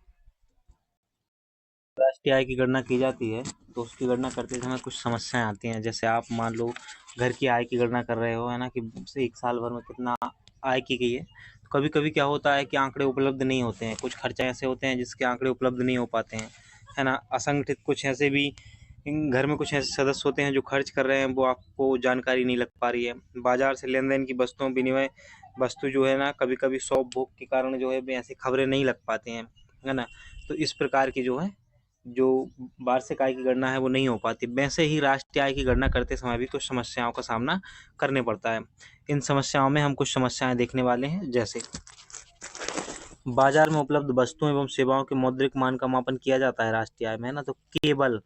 राष्ट्रीय आय की गणना की जाती है तो उसकी गणना करते समय कुछ समस्याएं आती हैं। जैसे आप मान लो घर की आय की गणना कर रहे हो, है ना, कि एक साल भर में कितना आय की गई है। तो कभी कभी क्या होता है कि आंकड़े उपलब्ध नहीं होते हैं, कुछ खर्चे ऐसे होते हैं जिसके आंकड़े उपलब्ध नहीं हो पाते हैं, है ना। असंगठित कुछ ऐसे भी घर में कुछ ऐसे सदस्य होते हैं जो खर्च कर रहे हैं, वो आपको जानकारी नहीं लग पा रही है। बाजार से लेन देन की वस्तुओं विनिमय वस्तु जो है ना कभी कभी सौख भोग के कारण जो है ऐसी खबरें नहीं लग पाते हैं, है ना। तो इस प्रकार की जो है जो वार्षिक आय की गणना है वो नहीं हो पाती। वैसे ही राष्ट्रीय आय की गणना करते समय भी कुछ समस्याओं का सामना करने पड़ता है। इन समस्याओं में हम कुछ समस्याएं देखने वाले हैं, जैसे बाजार में उपलब्ध वस्तुओं एवं सेवाओं के मौद्रिक मान का मापन किया जाता है राष्ट्रीय आय में, है ना। तो केवल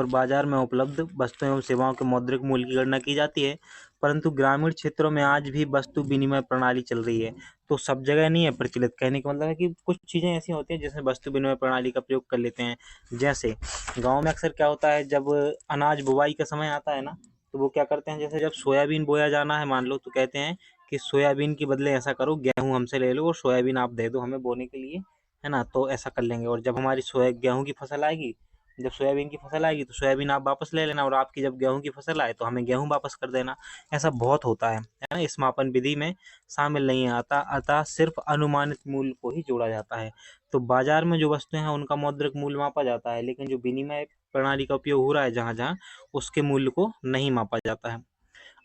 बाजार में उपलब्ध वस्तुओं एवं सेवाओं के मौद्रिक मूल्य की गणना की जाती है, परंतु ग्रामीण क्षेत्रों में आज भी वस्तु विनिमय प्रणाली चल रही है। तो सब जगह नहीं है प्रचलित। कहने का मतलब है कि कुछ चीज़ें ऐसी होती हैं जिसमें वस्तु विनिमय प्रणाली का प्रयोग कर लेते हैं। जैसे गाँव में अक्सर क्या होता है, जब अनाज बुवाई का समय आता है ना, तो वो क्या करते हैं, जैसे जब सोयाबीन बोया जाना है मान लो, तो कहते हैं कि सोयाबीन के बदले ऐसा करो, गेहूँ हमसे ले लो और सोयाबीन आप दे दो हमें बोने के लिए, है ना। तो ऐसा कर लेंगे। और जब हमारी गेहूँ की फसल आएगी, जब सोयाबीन की फसल आएगी तो सोयाबीन आप वापस ले लेना, और आपकी जब गेहूं की फसल आए तो हमें गेहूं वापस कर देना। ऐसा बहुत होता है ना। इस मापन विधि में शामिल नहीं आता, अतः सिर्फ अनुमानित मूल्य को ही जोड़ा जाता है। तो बाजार में जो वस्तुएं हैं उनका मौद्रिक मूल्य मापा जाता है, लेकिन जो विनिमय प्रणाली का उपयोग हो रहा है जहां जहां, उसके मूल्य को नहीं मापा जाता है।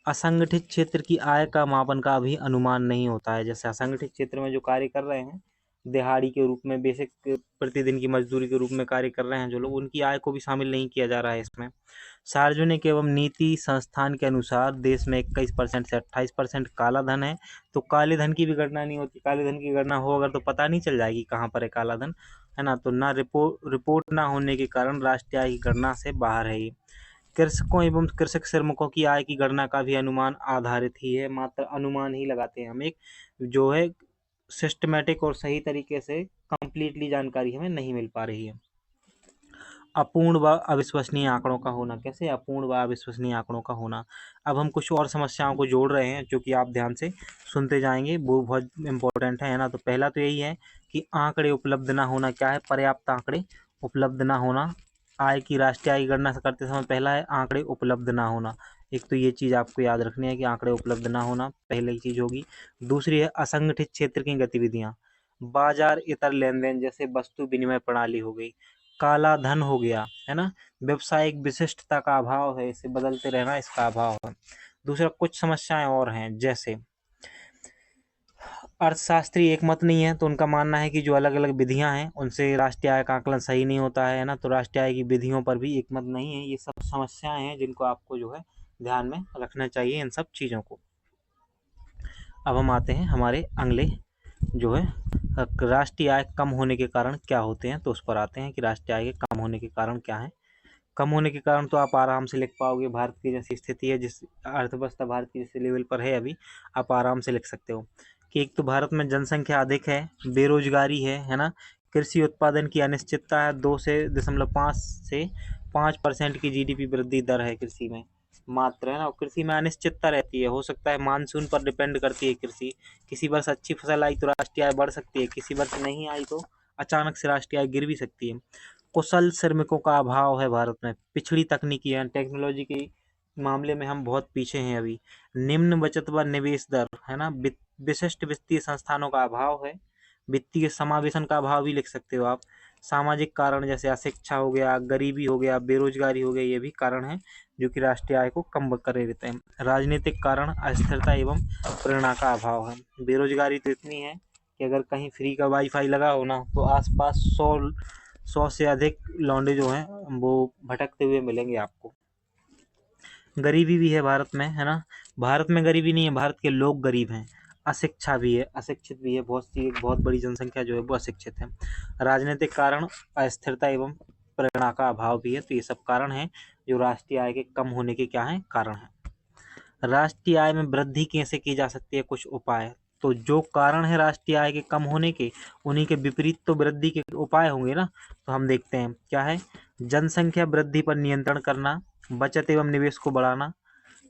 असंगठित क्षेत्र की आय का मापन का भी अनुमान नहीं होता है। जैसे असंगठित क्षेत्र में जो कार्य कर रहे हैं, दिहाड़ी के रूप में, बेसिक प्रतिदिन की मजदूरी के रूप में कार्य कर रहे हैं जो लोग, उनकी आय को भी शामिल नहीं किया जा रहा है इसमें। सार्वजनिक एवं नीति संस्थान के अनुसार देश में 21% से 28% काला धन है। तो काले धन की भी गणना नहीं होती। काले धन की गणना हो अगर तो पता नहीं चल जाएगी कहाँ पर है काला धन, है ना। तो ना रिपोर्ट ना होने के कारण राष्ट्रीय आय की गणना से बाहर है ये। कृषकों एवं कृषक श्रमिकों की आय की गणना का भी अनुमान आधारित ही है, मात्र अनुमान ही लगाते हैं हम। एक जो है सिस्टमेटिक और सही तरीके से कंप्लीटली जानकारी हमें नहीं मिल पा रही है। अपूर्ण व अविश्वसनीय आंकड़ों का होना। कैसे अपूर्ण व अविश्वसनीय आंकड़ों का होना। अब हम कुछ और समस्याओं को जोड़ रहे हैं जो कि आप ध्यान से सुनते जाएंगे, वो बहुत इंपॉर्टेंट है ना। तो पहला तो यही है कि आंकड़े उपलब्ध ना होना। क्या है? पर्याप्त आंकड़े उपलब्ध ना होना। आय की राष्ट्रीय आय की गणना करते समय पहला है आंकड़े उपलब्ध ना होना। एक तो ये चीज़ आपको याद रखनी है कि आंकड़े उपलब्ध ना होना पहली चीज़ होगी। दूसरी है असंगठित क्षेत्र की गतिविधियां, बाजार इतर लेन देन, जैसे वस्तु विनिमय प्रणाली हो गई, काला धन हो गया, है ना। व्यवसायिक विशिष्टता का अभाव है, इसे बदलते रहना इसका अभाव है। दूसरा कुछ समस्याएं और हैं, जैसे अर्थशास्त्री एक मत नहीं है, तो उनका मानना है कि जो अलग अलग विधियां हैं उनसे राष्ट्रीय आय का आकलन सही नहीं होता है ना। तो राष्ट्रीय आय की विधियों पर भी एक मत नहीं है। ये सब समस्याएं हैं जिनको आपको जो है ध्यान में रखना चाहिए, इन सब चीज़ों को। अब हम आते हैं हमारे अगले जो है राष्ट्रीय आय कम होने के कारण क्या होते हैं, तो उस पर आते हैं कि राष्ट्रीय आय के कम होने के कारण क्या है। कम होने के कारण तो आप आराम से लिख पाओगे। भारत की जैसी स्थिति है, जिस अर्थव्यवस्था भारत की जैसे लेवल पर है अभी, आप आराम से लिख सकते हो कि एक तो भारत में जनसंख्या अधिक है, बेरोजगारी है ना। कृषि उत्पादन की अनिश्चितता है, 2.5 से 5% की जीडीपी वृद्धि दर है कृषि में मात्र, है ना। कृषि में अनिश्चितता रहती है, हो सकता है मानसून पर डिपेंड करती है कृषि। किसी वर्ष अच्छी फसल आई तो राष्ट्रीय आय बढ़ सकती है, किसी वर्ष नहीं आई तो अचानक से राष्ट्रीय आय गिर भी सकती है। कुशल श्रमिकों का अभाव है भारत में। पिछड़ी तकनीकी है, टेक्नोलॉजी के मामले में हम बहुत पीछे हैं अभी। निम्न बचत व निवेश दर, है ना। विशिष्ट वित्तीय संस्थानों का अभाव है। वित्तीय समावेशन का अभाव भी लिख सकते हो आप। सामाजिक कारण जैसे अशिक्षा हो गया, गरीबी हो गया, बेरोजगारी हो गया, ये भी कारण है जो कि राष्ट्रीय आय को कम कर देते हैं। राजनीतिक कारण अस्थिरता एवं प्रेरणा का अभाव है। बेरोजगारी तो इतनी है कि अगर कहीं फ्री का वाईफाई लगा हो ना, तो आसपास 100 से अधिक लौंडे जो हैं वो भटकते हुए मिलेंगे आपको। गरीबी भी है भारत में, है ना। भारत में गरीबी नहीं है, भारत के लोग गरीब हैं। अशिक्षा भी है, अशिक्षित भी है, बहुत बड़ी जनसंख्या जो है वो अशिक्षित है। राजनीतिक कारण अस्थिरता एवं प्रेरणा का अभाव भी है। तो ये सब कारण है जो राष्ट्रीय आय के कम होने के क्या है कारण है। राष्ट्रीय आय में वृद्धि कैसे की जा सकती है, कुछ उपाय। तो जो कारण है राष्ट्रीय आय के कम होने के, उन्हीं के विपरीत तो वृद्धि के उपाय होंगे ना। तो हम देखते हैं क्या है। जनसंख्या वृद्धि पर नियंत्रण करना, बचत एवं निवेश को बढ़ाना,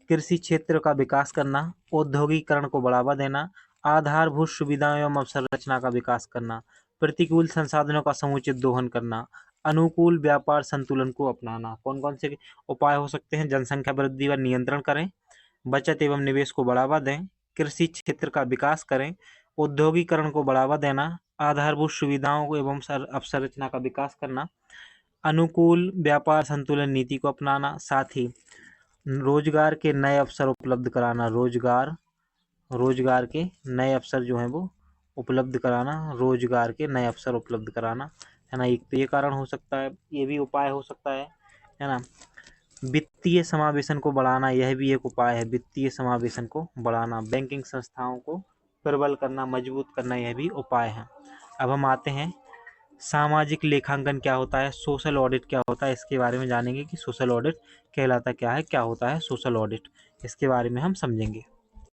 कृषि क्षेत्र का विकास करना, औद्योगिकरण को बढ़ावा देना, आधारभूत सुविधाओं एवं अवसंरचना का विकास करना, प्रतिकूल संसाधनों का समुचित दोहन करना, अनुकूल व्यापार संतुलन को अपनाना। कौन कौन से उपाय हो सकते हैं? जनसंख्या वृद्धि पर नियंत्रण करें, बचत एवं निवेश को बढ़ावा दें, कृषि क्षेत्र का विकास करें, औद्योगिकरण को बढ़ावा देना, आधारभूत सुविधाओं को एवं अवसंरचना का विकास करना, अनुकूल व्यापार संतुलन नीति को अपनाना, साथ ही रोजगार के नए अवसर उपलब्ध कराना। रोजगार रोजगार के नए अवसर जो हैं वो उपलब्ध कराना, रोजगार के नए अवसर उपलब्ध कराना, है ना। एक तो ये कारण हो सकता है, ये भी उपाय हो सकता है ना। वित्तीय समावेशन को बढ़ाना, यह भी एक उपाय है, वित्तीय समावेशन को बढ़ाना। बैंकिंग संस्थाओं को प्रबल करना, मजबूत करना, यह भी उपाय है। अब हम आते हैं सामाजिक लेखांकन क्या होता है, सोशल ऑडिट क्या होता है, इसके बारे में जानेंगे कि सोशल ऑडिट कहलाता क्या है, क्या होता है सोशल ऑडिट, इसके बारे में हम समझेंगे।